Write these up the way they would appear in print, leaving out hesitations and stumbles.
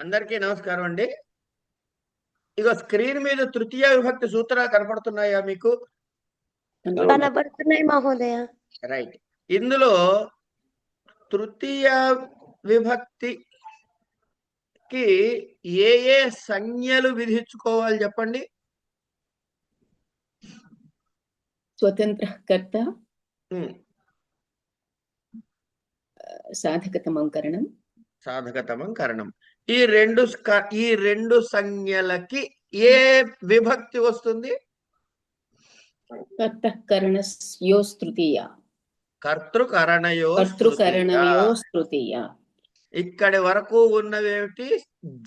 అందరికీ నమస్కారం అండి. ఇగో స్క్రీన్ మీద తృతీయ విభక్తి సూత్రాలు కనపడుతున్నాయా మీకు? కనబడుతున్నాయి మహోదయ. రైట్. ఇందులో తృతీయ విభక్తికి ఏ ఏ సంజ్ఞలు విధించుకోవాలి చెప్పండి. స్వతంత్ర కర్త, సాధకతమం కరణం, సాధకతమం కరణం. ఈ రెండు సంజ్ఞలకి ఏ విభక్తి వస్తుంది? కర్తకరణయోస్తృతీయ. కర్తృకరణయోస్తృతీయ. ఇక్కడి వరకు ఉన్నవేమిటి?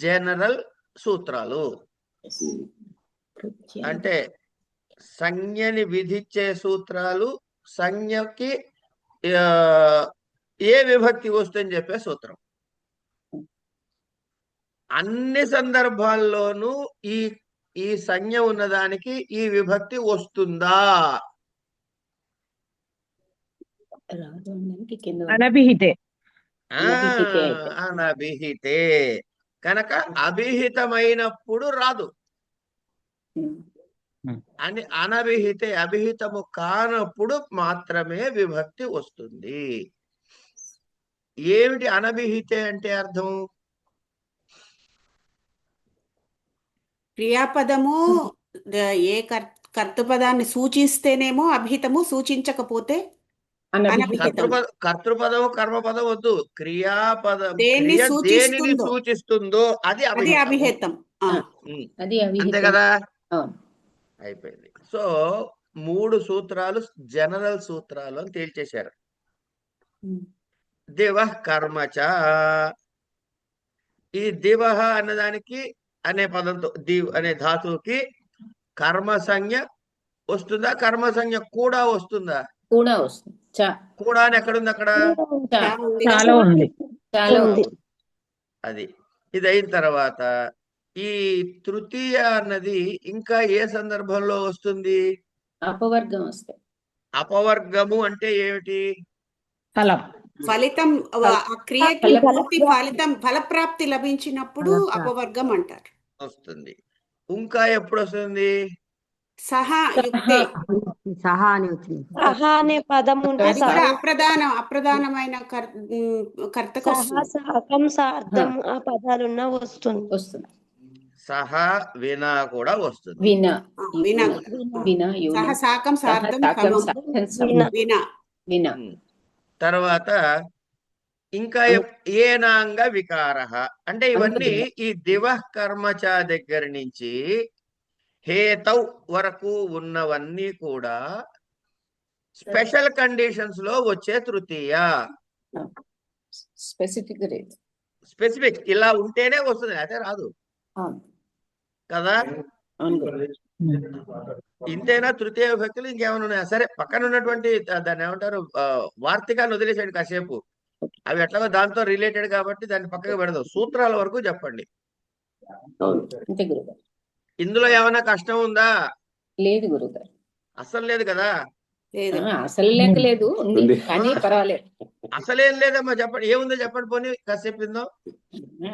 జనరల్ సూత్రాలు. అంటే సంజ్ఞని విధించే సూత్రాలు, సంజ్ఞకి ఏ విభక్తి వస్తుందని చెప్పే సూత్రం. అన్ని సందర్భాల్లోనూ ఈ సంజ్ఞ ఉన్నదానికి ఈ విభక్తి వస్తుందా? అనభిహితే. అనభిహితే. కనుక అభిహితమైనప్పుడు రాదు. అని అనభిహితే, అభిహితము కానప్పుడు మాత్రమే విభక్తి వస్తుంది. ఏమిటి అనభిహితే అంటే అర్థం? క్రియాపదము ఏ కర్తృపదాన్ని సూచిస్తేనేమో అభిహితము, సూచించకపోతే కర్తృపదము కర్మపదం వద్దు. క్రియాపదం దేనిని సూచిస్తుందో అది అభిహితం. అంతే కదా, అయిపోయింది. సో 3 సూత్రాలు జనరల్ సూత్రాలు అని తేల్చేశారు. దివ కర్మచ. ఈ దివ అన్నదానికి అనే పదంతో దివ్ అనే ధాతువుకి కర్మ సంజ్ఞ వస్తుందా? కర్మ సంజ్ఞ కూడా వస్తుందా? కూడా వస్తుంది. కూడా అని ఎక్కడుంది? అక్కడ అది. ఇది అయిన తర్వాత ఈ తృతీయ అన్నది ఇంకా ఏ సందర్భంలో వస్తుంది? అపవర్గం వస్తాయి. అపవర్గము అంటే ఏమిటి? ఫలితం, క్రియకి పూర్తి ఫలితం, ఫలప్రాప్తి లభించినప్పుడు అపవర్గం అంటారు. వస్తుంది. ఇంకా ఎప్పుడు వస్తుంది? సహా అనే పదం అప్రధానమైన కర్తకు సార్థం ఆ పదాలున్న వస్తుంది. సహా వినా కూడా వస్తుంది. తర్వాత ఇంకా ఏనాంగ వికార అంటే ఇవన్నీ ఈ దివ కర్మచ దగ్గర నుంచి హేతౌ వరకు ఉన్నవన్నీ కూడా స్పెషల్ కండిషన్స్ లో వచ్చే తృతీయ. స్పెసిఫిక్ ఇలా ఉంటేనే వస్తుంది, అయితే రాదు కదా. ఇంతేనా తృతీయ విభక్తులు? ఇంకేమైనా ఉన్నాయా? సరే, పక్కన ఉన్నటువంటి దాన్ని ఏమంటారు, వార్తికాన్ని వదిలేసేయండి కాసేపు. అవి ఎట్లాగో దాంతో రిలేటెడ్ కాబట్టి దాన్ని పక్కగా పెడదాం. సూత్రాల వరకు చెప్పండి. ఇందులో ఏమైనా కష్టం ఉందా? లేదు గురుగారు, అసలు లేదు కదా. అసలు లేదు, కానీ పర్వాలేదు. అసలేం లేదమ్మా, చెప్పండి. ఏముందో చెప్పండి, పోనీ కాసేపు విందాం.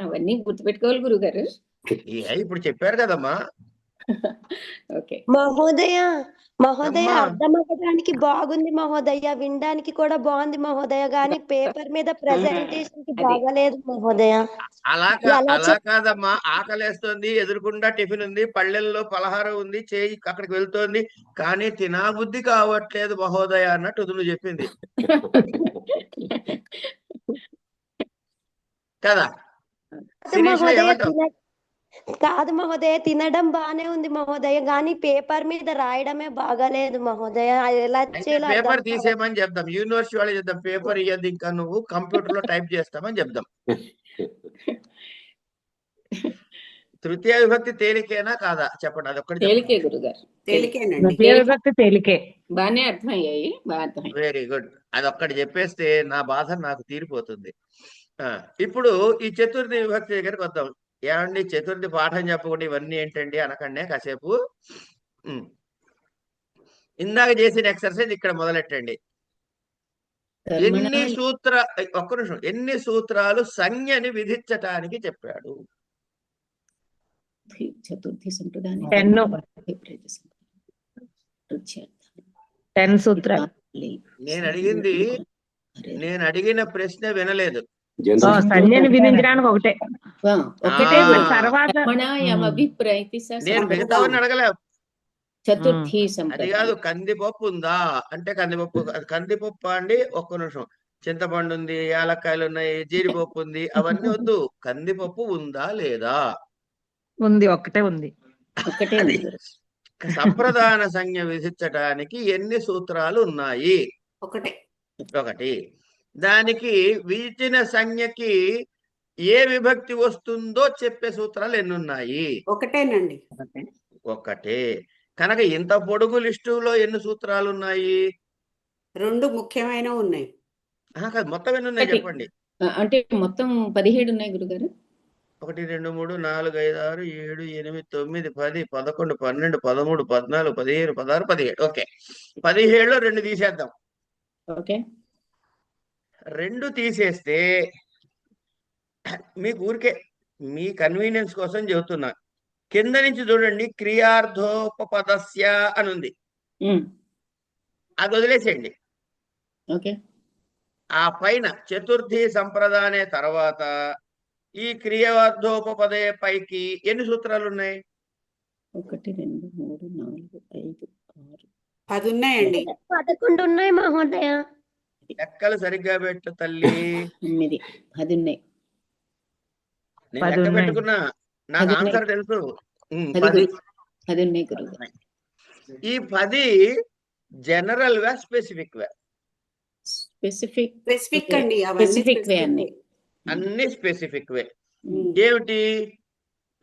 అవన్నీ గుర్తుపెట్టుకోవాలి గురుగారు. ఇప్పుడు చెప్పారు కదమ్మా. మహోదయ అర్థం అవ్వడానికి బాగుంది మహోదయ, వినడానికి కూడా బాగుంది మహోదయ, గాని పేపర్ మీద ప్రెజెంటేషన్ కి బాగలేదు మహోదయ. అలా కాదమ్మా, ఆకలేస్తుంది, ఎదురుకుండా టిఫిన్ ఉంది, పళ్ళెల్లో పలహారం ఉంది, చేయి అక్కడికి వెళ్తోంది, కానీ తినాబుద్ధి కావట్లేదు మహోదయ అన్నట్టు నువ్వు చెప్పింది కదా. కాదు మహోదయ, తినడం బానే ఉంది మహోదయ, గాని పేపర్ మీద రాయడమే బాగాలేదు మహోదయ. ఎలా చేయాలి? పేపర్ తీసేయమని చెప్దాం, యూనివర్సిటీ వాళ్ళు చెప్దాం. పేపర్ ఇయ్యద్దు, ఇంకా నువ్వు కంప్యూటర్ లో టైప్ చేస్తామని చెప్దాం. తృతీయ విభక్తి తేలికేనా కాదా చెప్పండి, అది ఒక్కటి. తేలికే గురుగారు, తేలికే. బాగానే అర్థమయ్యాయి. Very good. అది ఒక్కటి చెప్పేస్తే నా బాధ నాకు తీరిపోతుంది. ఇప్పుడు ఈ చతుర్థి విభక్తి దగ్గరికి వద్దాం. ఏమండి, చతుర్థి పాఠం చెప్పకుండా ఇవన్నీ ఏంటండి అనకండి కాసేపు. ఇందాక చేసిన ఎక్సర్సైజ్ ఇక్కడ మొదలెట్టండి. కర్మణ ఒక్క నిమిషం, ఎన్ని సూత్రాలు సంజ్ఞని విధించటానికి చెప్పాడు? చతుర్థి సంప్రదాయం 10 సూత్రాలు. నేను అడిగిన ప్రశ్న వినలేదు. సంజ్ఞని విధించడానికి ఒకటే. ఒకటే తర్వాత నేను మిగతావన్నీ అడగలే. చతుర్థి అది సంప్రదాయం కాదు, కందిపప్పు ఉందా అంటే కందిపప్పు అండి. ఒక్క నిమిషం, చింతపండు ఉంది, యాలక్కాయలు ఉన్నాయి, జీడిపప్పు ఉంది, అవన్నీ వద్దు. కందిపప్పు ఉందా లేదా? ఉంది, ఒక్కటే ఉంది. ఒకటే అది ఉంది. సంప్రదాన సంజ్ఞ విధించటానికి ఎన్ని సూత్రాలు ఉన్నాయి? ఒకటి. దానికి విధించిన సంజ్ఞకి ఏ విభక్తి వస్తుందో చెప్పే సూత్రాలు ఎన్ని ఉన్నాయి? ఒకటేనండి. ఒకటే. కనుక ఇంత పొడుగు లిస్టులో ఎన్ని సూత్రాలు ఉన్నాయి? 2 ముఖ్యమైన ఉన్నాయి. కాదు, మొత్తం ఎన్ని ఉన్నాయి చెప్పండి. అంటే మొత్తం 17 ఉన్నాయి గురుగారు. 1 2 3 4 5 6 7 8 9 10 11 12 13 14 15 16 17. ఓకే, 17లో 2 తీసేద్దాం. ఓకే, 2 తీసేస్తే మీకు ఊరికే మీ కన్వీనియన్స్ కోసం చెబుతున్నా. కింద నుంచి చూడండి, క్రియార్థోపపదస్య అని ఉంది. అది వదిలేసేయండి. ఓకే, ఆ పైన చతుర్థి సంప్రదానే తర్వాత ఈ క్రియార్థోపపదే పైకి ఎన్ని సూత్రాలు ఉన్నాయి? 1 2 3 4 5 6 10 ఉన్నాయండి. 11 ఉన్నాయి మహోదయ. లెక్కలు సరిగ్గా పెట్టు తల్లి. 9 10 ఉన్నాయి. నేను లెక్క పెట్టుకున్నా, నాకు ఆన్సర్ తెలుసు. 10 ఉన్నాయి గురుగారు. ఈ 10 జనరల్ వే స్పెసిఫిక్ వే? స్పెసిఫిక్ అండి. స్పెసిఫిక్ వే అన్ని స్పెసిఫిక్ వే. ఏమిటి?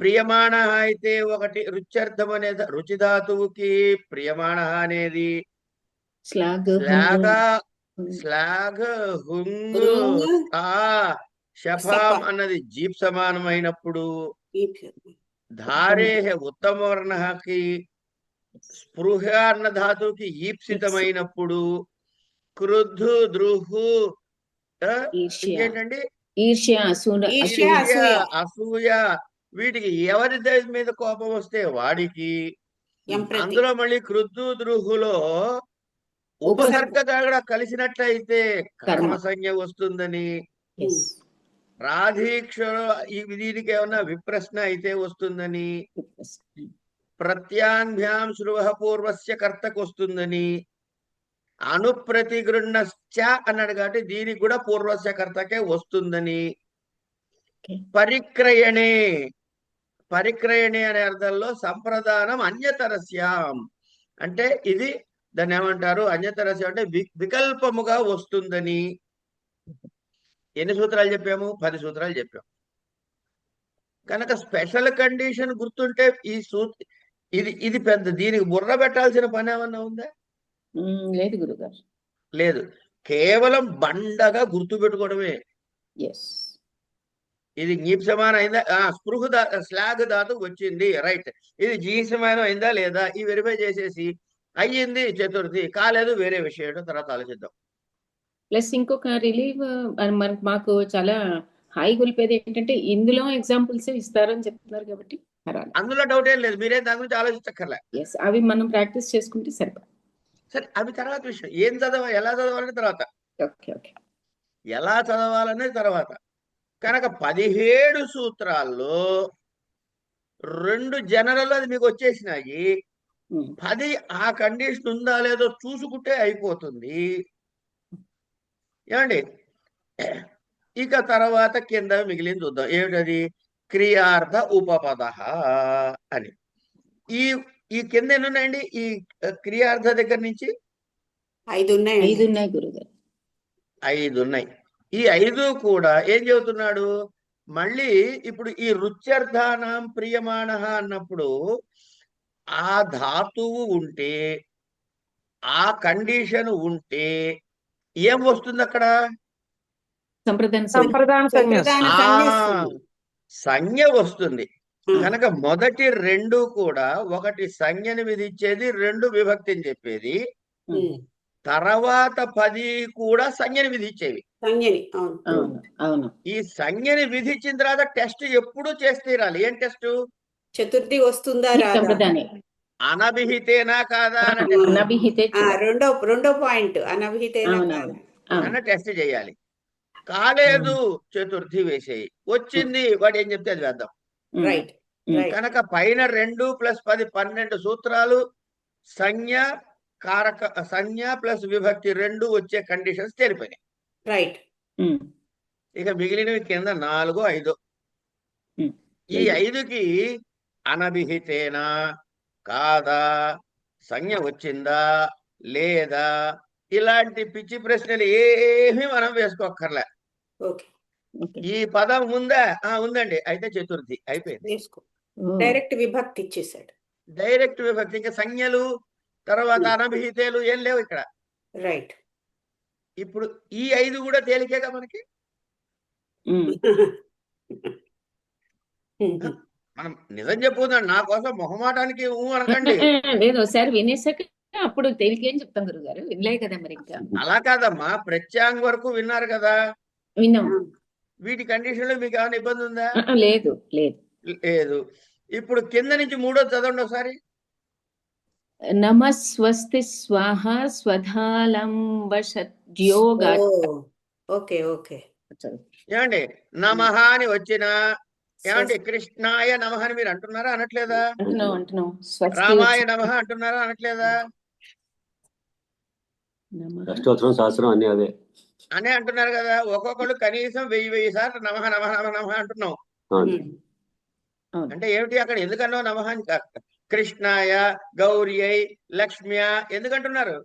ప్రియమాణ అయితే ఒకటి రుచ్యర్థం అనేది రుచిధాతువుకి ప్రియమాణ అనేది స్లాగ్ హుంగ్ శఫాం అన్నది జీప్ సమానమైనప్పుడు, ధారే ఉత్తమ వర్ణకి స్పృహ అన్న ధాతువుకి ఈప్సితమైనప్పుడు, క్రుద్ధు ద్రుహు ఇంకేంటండి, అసూయ, వీటికి ఎవరి మీద కోపం వస్తే వాడికి. అందులో మళ్ళీ క్రుద్ధు ద్రుహులో ఉపసర్గ కూడా కలిసినట్లయితే కర్మ సంజ్ఞ వస్తుందని. రాధీక్ష దీనికి ఏమన్నా విప్రశ్న అయితే వస్తుందని. ప్రత్యాంభ్యాం శృవ పూర్వస్య కర్తకు వస్తుందని. అనుప్రతిగృహ్ణశ్చ అన్నాడు కాబట్టి దీనికి కూడా పూర్వస్య కర్తకే వస్తుందని. పరిక్రయణే అనే అర్థంలో సంప్రదానం అన్యతరస్యాం అంటే ఇది దాన్ని ఏమంటారు? అన్యతరస్యం అంటే వికల్పముగా వస్తుందని. ఎన్ని సూత్రాలు చెప్పాము? 10 సూత్రాలు చెప్పాము. కనుక స్పెషల్ కండిషన్ గుర్తుంటే ఇది పెద్ద, దీనికి బుర్ర పెట్టాల్సిన పని ఏమన్నా ఉందా? లేదు గురుగారు, లేదు. కేవలం బండగా గుర్తు పెట్టుకోవడమే. ఇది జీప్ సమానం అయిందా? స్పృహ స్లాగ్ ధాతు వచ్చింది, రైట్. ఇది జీ సమానం అయిందా లేదా ఈ వెరిఫై చేసేసి అయ్యింది చతుర్థి, కాలేదు వేరే విషయం, తర్వాత ఆలోచిద్దాం. ప్లస్ ఇంకొక రిలీవ్ మాకు చాలా హాయి గొలిపేది ఏంటంటే ఇందులో ఎగ్జాంపుల్స్ ఇస్తారని చెప్తున్నారు కాబట్టి అందులో డౌట్ ఏం లేదు. మీరేం దాని గురించి ఆలోచించక్కర్లే. అవి మనం ప్రాక్టీస్ చేసుకుంటే సరే, అవి తర్వాత విషయం. ఏం చదవాలి, ఎలా చదవాలనే తర్వాత, ఓకే ఎలా చదవాలనేది తర్వాత. కనుక 17 సూత్రాల్లో 2 జనరల్ అది మీకు వచ్చేసినాయి. 10 ఆ కండిషన్ ఉందా లేదో చూసుకుంటే అయిపోతుంది. ఏమండి? ఇక తర్వాత కింద మిగిలింది చూద్దాం. ఏమిటది? క్రియార్థ ఉపపద అని. ఈ కింద ఎన్ని ఉన్నాయండి? ఈ క్రియార్థ దగ్గర నుంచి 5 ఉన్నాయి గురుగారు. 5 ఉన్నాయి. ఈ 5 కూడా ఏం చెబుతున్నాడు? మళ్ళీ ఇప్పుడు ఈ రుచ్యర్థానం ప్రియమాణ అన్నప్పుడు ఆ ధాతువు ఉంటే, ఆ కండిషన్ ఉంటే ఏం వస్తుంది అక్కడ? సంజ్ఞ వస్తుంది. కనుక మొదటి 2 కూడా, ఒకటి సంజ్ఞని విధించేది, 2 విభక్తిని చెప్పేది. తర్వాత 10 కూడా సంజ్ఞని విధించేవి. సంజ్ఞని. అవును. అవును అవును ఈ సంజ్ఞని విధించిన తర్వాత టెస్ట్ ఎప్పుడు చేసి తీరాలి. ఏం టెస్ట్? చతుర్థి వస్తుందా రాదా? సంప్రదాని అనభిహితేనా కాదా అన్న టెస్ట్. అనభిహితే రెండో పాయింట్ అనవిహితేనా అవునవును కాదా? అన్న టెస్ట్ చేయాలి. కాలేదు చతుర్థి వేసేయి. వచ్చింది వాడు ఏం చెప్తే అది వేద్దాం. రైట్ రైట్ కనుక పైన 2 + 10 12 సూత్రాలు సంజ్ఞ కారక సంజ్ఞ ప్లస్ విభక్తి 2 వచ్చే కండిషన్స్ తెలిపినాయి. రైట్. ఇక మిగిలినవి కింద 4, 5. ఈ 5కి అనభిహితేనా కాదా, సంజ్ఞ వచ్చిందా లేదా, ఇలాంటి పిచ్చి ప్రశ్నలు ఏమీ మనం వేసుకోక్కర్లే. ఓకే, ఈ పదం ఉందా? ఉందండి, అయితే చతుర్థి అయిపోయింది. వేసుకో. డైరెక్ట్ విభక్తి ఇచ్చేసాడు. డైరెక్ట్ విభక్తి. ఇంకా సంజ్ఞలు తర్వాత అనభిహితేలు ఏం లేవు ఇక్కడ. రైట్. ఇప్పుడు ఈ 5 కూడా తేలికేగా మనకి. మనం నిజం చెప్పుకుందాం, నా కోసం మొహమాటానికి అనకండి. లేదు ఒకసారి వినేసాక అప్పుడు తేలికేం చెప్తాం గురుగారు. వినలే కదా మరి ఇంకా. అలా కాదమ్మా, ప్రత్యాంగ్ వరకు విన్నారు కదా. విన్నాం. వీటి కండిషన్ లో మీకు ఏమైనా ఇబ్బంది ఉందా? లేదు లేదు లేదు. ఇప్పుడు కింద నుంచి 3వ చదవండి ఒకసారి. నమ స్వస్తి స్వాహ స్వధాలంబయోగ. Okay okay. ఏమండి నమః అని వచ్చిన ఏమండి కృష్ణాయ నమః అని మీరు అంటున్నారా అనట్లేదా? అంటున్నాం. స్వస్తి రామాయ నమః అంటున్నారా అనట్లేదా? అష్టోత్తరం సహస్రం అన్ని అవే అనే అంటున్నారు కదా. ఒక్కొక్కళ్ళు కనీసం 1000 సార్లు నమః నమః నమః అంటున్నాం. అంటే ఏమిటి అక్కడ ఎందుకన్నావు నమః అని? కృష్ణాయ, గౌర్యై, లక్ష్మ్య ఎందుకంటున్నారు?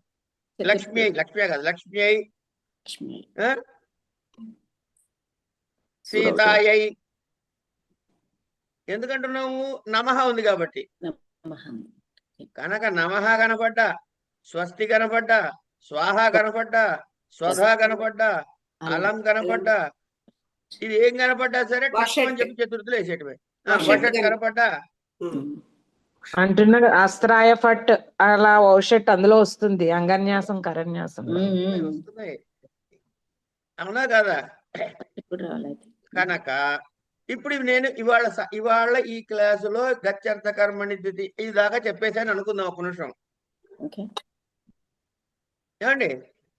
లక్ష్మి కాదు, లక్ష్మ్యై, సీతాయై ఎందుకంటున్నాము? నమః ఉంది కాబట్టి. కనుక నమః కనపడ్డా, స్వస్తి కనపడ్డా, స్వాహ కనపడ్డా, స్వధ కనపడ్డా, అలం కనపడ్డా, ఇది ఏం కనపడ్డా సరే అని చెప్పి చతుర్థులు వేసేటమే. వషట్ కనపడ్డా అంటున్నాడు. అస్త్రాయ ఫట్ అలా ఔషట్ అందులో వస్తుంది. అంగన్యాసం కరన్యాసం వస్తున్నాయి, అవునా కదా? కనుక ఇప్పుడు నేను ఇవాళ ఈ క్లాసులో గత్యర్థ కర్మణి దితి ఇది దాకా చెప్పేసాను అనుకుందాం. ఒక నిమిషం ఏమండి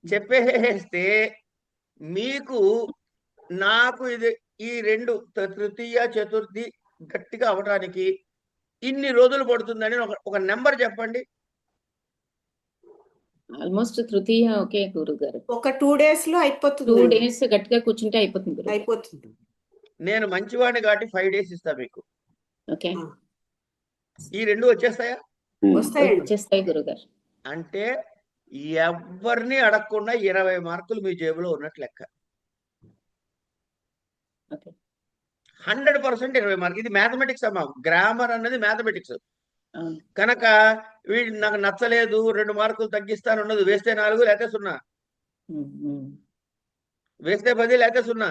చెప్పేస్తే మీకు నాకు ఇది ఈ 2 తృతీయ చతుర్థి గట్టిగా అవడానికి ఇన్ని రోజులు పడుతుందని ఒక నెంబర్ చెప్పండి. ఆల్మోస్ట్ తృతీయ ఓకే గురుగారు. ఒక 2 days లో అయిపోతుంది. 2 days గట్టిగా కూర్చుంటే అయిపోతుంది. నేను మంచివాడిని కాబట్టి 5 days ఇస్తా మీకు. ఓకే, ఈ 2 వచ్చేస్తాయా? వచ్చేస్తాయి గురుగారు. అంటే ఎవరిని అడగకుండా 20 మార్కులు మీ జేబులో ఉన్నట్లు లెక్క. 100% 20 మార్కులు. ఇది మ్యాథమెటిక్స్ అమ్మా. గ్రామర్ అన్నది మ్యాథమెటిక్స్. కనుక వీడు నాకు నచ్చలేదు 2 మార్కులు తగ్గిస్తాను ఉన్నది. వేస్తే 4 లేకపోతే 0, వేస్తే 10 లేకపోతే 0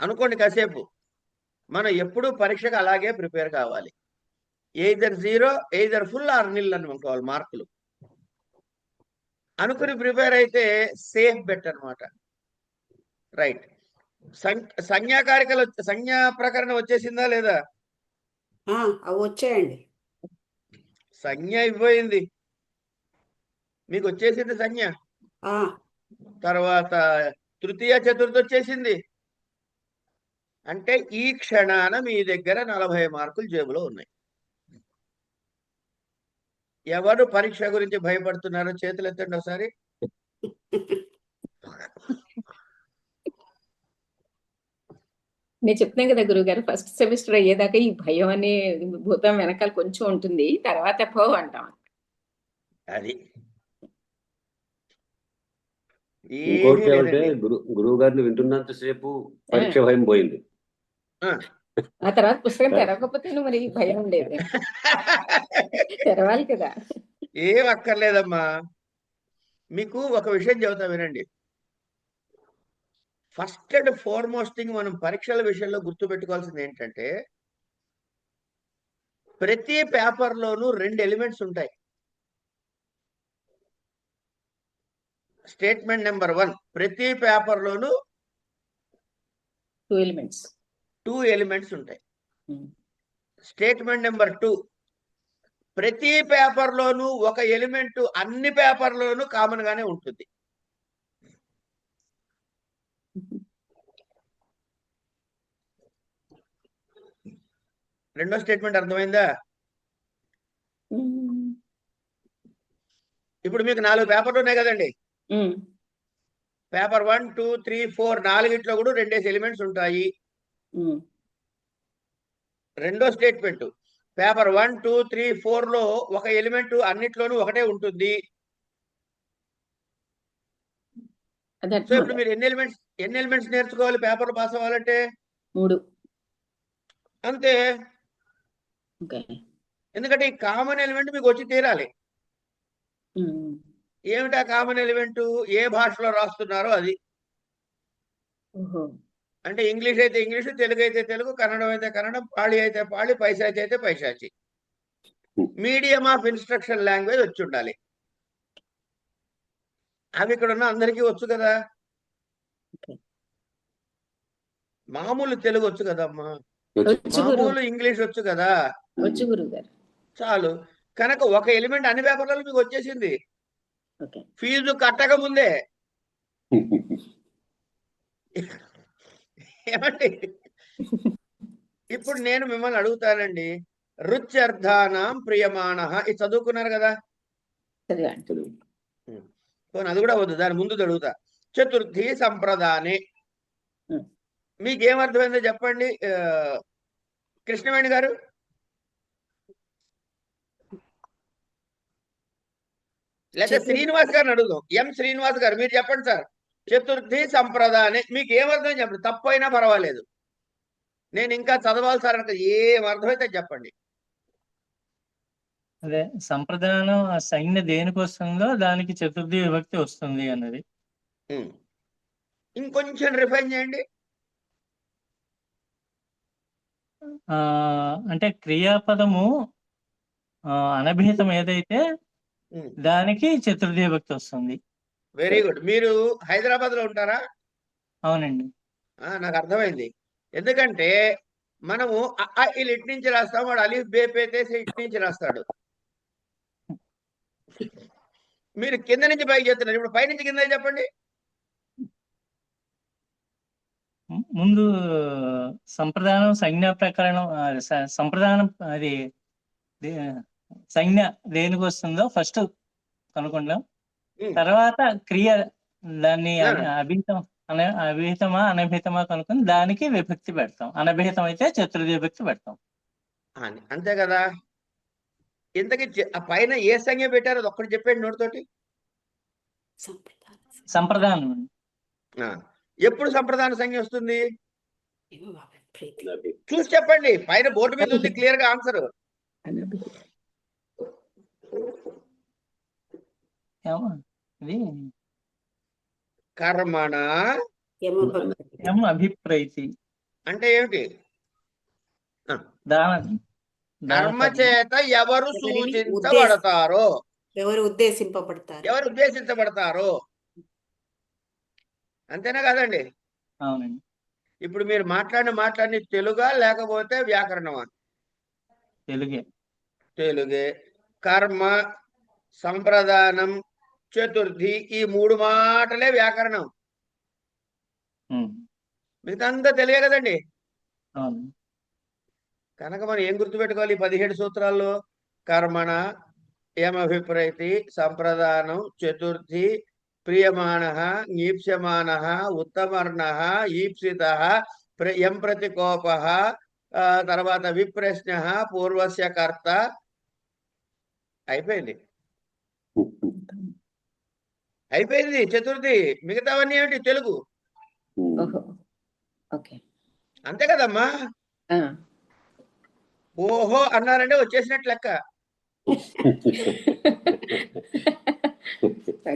అనుకోండి. కాసేపు మనం ఎప్పుడు పరీక్షకు అలాగే ప్రిపేర్ కావాలి. ఎయిదర్ 0 ఎయిదర్ ఫుల్ ఆర్ నిల్ అనుకోవాలి మార్కులు అనుకుని ప్రిపేర్ అయితే సేఫ్ బెట్ అనమాట. రైట్. సంజ్ఞా ప్రకరణ వచ్చేసిందా లేదా? వచ్చేయండి. సంజ్ఞ ఇవ్వయింది మీకు, వచ్చేసింది సంజ్ఞ. తర్వాత తృతీయ చతుర్థి వచ్చేసింది. అంటే ఈ క్షణాన మీ దగ్గర 40 మార్కులు జేబులో ఉన్నాయి. ఎవరు పరీక్ష గురించి భయపడుతున్నారో చేతులు ఎత్తండి ఒకసారి. నేను చెప్తాను కదా గురుగారు, ఫస్ట్ సెమిస్టర్ అయ్యేదాకా ఈ భయం అనే భూతం వెనకాల కొంచెం ఉంటుంది, తర్వాత పో అంటాం. అది ఇంకోటి ఏమంటే గురువు గారిని వింటున్నంత సేపు పరీక్ష భయం పోయింది. ఆ తర్వాత పుస్తకం తెరవకపోతే మరి భయం ఉండేది. తెరవాలి కదా. ఏం అక్కర్లేదమ్మా. మీకు ఒక విషయం చెబుతా వినండి. ఫస్ట్ అండ్ ఫార్మోస్ట్ థింగ్ మనం పరీక్షల విషయంలో గుర్తుపెట్టుకోవాల్సింది ఏంటంటే, ప్రతి పేపర్లోనూ 2 ఎలిమెంట్స్ ఉంటాయి. స్టేట్మెంట్ నెంబర్ 1 ప్రతి పేపర్లోనూ 2 ఎలిమెంట్స్. 2 ఎలిమెంట్స్ ఉంటాయి. స్టేట్మెంట్ నెంబర్ 2 ప్రతి పేపర్లోనూ ఒక ఎలిమెంట్ అన్ని పేపర్లోనూ కామన్ గానే ఉంటుంది. రెండో స్టేట్మెంట్ అర్థమైందా? ఇప్పుడు మీకు 4 పేపర్లు ఉన్నాయి కదండి. పేపర్ 1, 2, 3, 4 4గిట్లో కూడా 2 ఎలిమెంట్స్ ఉంటాయి. రెండో స్టేట్మెంట్ పేపర్ 1, 2, 3, 4లో ఒక ఎలిమెంట్ అన్నిట్లోనూ ఒకటే ఉంటుంది. సో ఇప్పుడు మీరు ఎన్ని ఎలిమెంట్స్ నేర్చుకోవాలి పేపర్లు పాస్ అవ్వాలంటే? 3. అంతే. ఎందుకంటే ఈ కామన్ ఎలిమెంట్ మీకు వచ్చి తీరాలి. ఏమిటా కామన్ ఎలిమెంట్? ఏ భాషలో రాస్తున్నారో అది. అంటే ఇంగ్లీష్ అయితే ఇంగ్లీష్, తెలుగు అయితే తెలుగు, కన్నడం అయితే కన్నడం, పాళి అయితే పాళి, పైశాచి అయితే పైశాచి. మీడియం ఆఫ్ ఇన్స్ట్రక్షన్ లాంగ్వేజ్ వచ్చి ఉండాలి. అవి ఇక్కడ ఉన్న అందరికీ వచ్చు కదా. మామూలు తెలుగు వచ్చు కదమ్మా, మామూలు ఇంగ్లీష్ వచ్చు కదా. వచ్చు గురువు గారు. చాలు. కనుక ఒక ఎలిమెంట్ అన్ని పేపర్లలో మీకు వచ్చేసింది ఫీజు కట్టక ముందే. ఏమండి? ఇప్పుడు నేను మిమ్మల్ని అడుగుతానండి, రుచ్యర్థానాం ప్రియమాణః ఇది చదువుకున్నారు కదా. అది కూడా వద్దు, దాని ముందు అడుగుతా. చతుర్థి సంప్రదానే మీకేమర్థమైందో చెప్పండి కృష్ణవేణి గారు. లేదా శ్రీనివాస్ గారిని అడుగుదాం. ఎం శ్రీనివాస్ గారు మీరు చెప్పండి సార్. చతుర్థి సంప్రదానే మీకు ఏమర్థం చెప్పండి, తప్పైనా పర్వాలేదు. నేను ఇంకా చదవాలి సార్ అంటే ఏం అర్థమైతే చెప్పండి. అదే సంప్రదానం ఆ సంజ్ఞ దేనికి వస్తుందో దానికి చతుర్థి విభక్తి వస్తుంది అన్నది. ఇంకొంచెం రిఫైన్ చేయండి. అంటే క్రియాపదము అనభిహితం ఏదైతే దానికి చతుర్థి విభక్తి వస్తుంది. Very good. మీరు హైదరాబాద్ లో ఉంటారా? అవునండి. నాకు అర్థమైంది. ఎందుకంటే మనము ఇటు ఇటు నుంచి రాస్తాం, వాడు అలీఫ్ బే పేతేసి ఇటు నుంచి రాస్తాడు. మీరు కింద నుంచి పైకి చెప్తున్నారు, ఇప్పుడు పై నుంచి కింద చెప్పండి. ముందు సంప్రదానం సంజ్ఞా ప్రకరణం సంప్రదానం అది సంజ్ఞ దేనికి వస్తుందో ఫస్ట్ కనుక్కుంటాం. తర్వాత క్రియ దాన్ని అభిహితమా అనభిహితమా కనుక్కొని దానికి విభక్తి పెడతాం. అనభిహితం అయితే చతుర్థి విభక్తి పెడతాం. అంతే కదా. ఇంతకీ ఆ పైన ఏ సంజ్ఞ పెట్టారో అది ఒక్కటి చెప్పండి నోటితోటి. సంప్రదానం. ఎప్పుడు సంప్రదాన సంజ్ఞ వస్తుంది చూసి చెప్పండి. పైన బోర్డు మీద ఉంది క్లియర్ గా ఆన్సర్. కర్మణ అభిప్రైతి అంటే ఏమిటి? కర్మ చేత ఎవరు సూచించబడతారో, ఎవరు ఉద్దేశించబడతారో అంతేనా కదండి? అవునండి. ఇప్పుడు మీరు మాట్లాడిన తెలుగా లేకపోతే వ్యాకరణమా? తెలుగే. కర్మ, సంప్రదానం, చతుర్థి ఈ 3 మాటలే వ్యాకరణం. మిగతా అంతా తెలియ కదండి. కనుక మనం ఏం గుర్తుపెట్టుకోవాలి? 17 సూత్రాల్లో కర్మణ, ఏమభిప్రైతి, సంప్రదానం, చతుర్థి, ప్రియమాణః, ఈప్స్యమానః, ఉత్తమర్ణః, ఈప్సితః, ఎం ప్రతికోపః, తర్వాత విప్రశ్నః, పూర్వస్య కర్త. అయిపోయింది చతుర్థి. మిగతావన్నీ ఏంటి? తెలుగు. అంతే కదమ్మా. ఓహో అన్నారంటే వచ్చేసినట్టు లెక్క.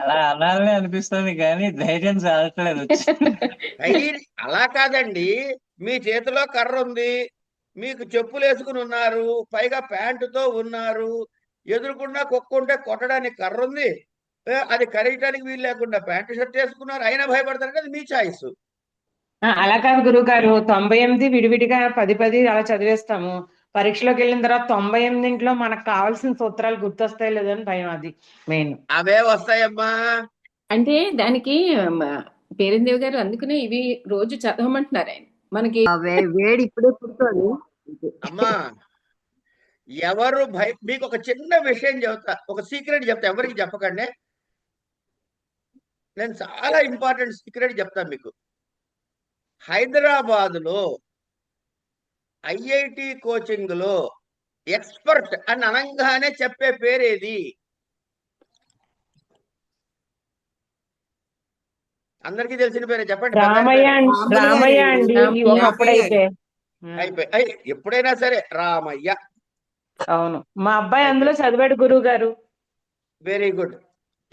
అలా అనాలనే అనిపిస్తుంది కానీ ధైర్యం సాగట్లేదు. అలా కాదండి, మీ చేతిలో కర్ర ఉంది, మీకు చెప్పులు వేసుకుని ఉన్నారు, పైగా ప్యాంటుతో ఉన్నారు, ఎదురుకుండా కుక్క ఉంటే కొట్టడానికి కర్ర ఉంది, అది కరెక్టానికి వీలు లేకుండా ప్యాంటు షర్ట్ వేసుకున్నారు అయినా భయపడతారంటే అది మీ ఛాయిస్. అలా కాదు గురువు గారు, 98 విడివిడిగా 10 అలా చదివేస్తాము. పరీక్షలోకి వెళ్ళిన తర్వాత 98 మనకు కావాల్సిన సూత్రాలు గుర్తొస్తాయి లేదని భయం, అది మెయిన్. అవే వస్తాయమ్మా. అంటే దానికి పేరందేవి గారు అందుకనే ఇవి రోజు చదవమంటున్నారు ఆయన మనకి. వేడి ఇప్పుడే పుడుతోంది. అమ్మా ఎవరు మీకు ఒక చిన్న విషయం చెప్తా, ఒక సీక్రెట్ చెప్తా, ఎవరికి చెప్పకండి. నేను చాలా ఇంపార్టెంట్ సీక్రెట్ చెప్తాను మీకు. హైదరాబాద్ లో ఐఐటి కోచింగ్ లో ఎక్స్పర్ట్ అని అనగానే చెప్పే పేరేది? అందరికీ తెలిసిన పేరే చెప్పండి. రామయ్య అండి ఒకప్పుడైతే. అయిపోయి ఎప్పుడైనా సరే రామయ్య. అవును, మా అబ్బాయి అందులో చదివాడు గురువు గారు. Very good.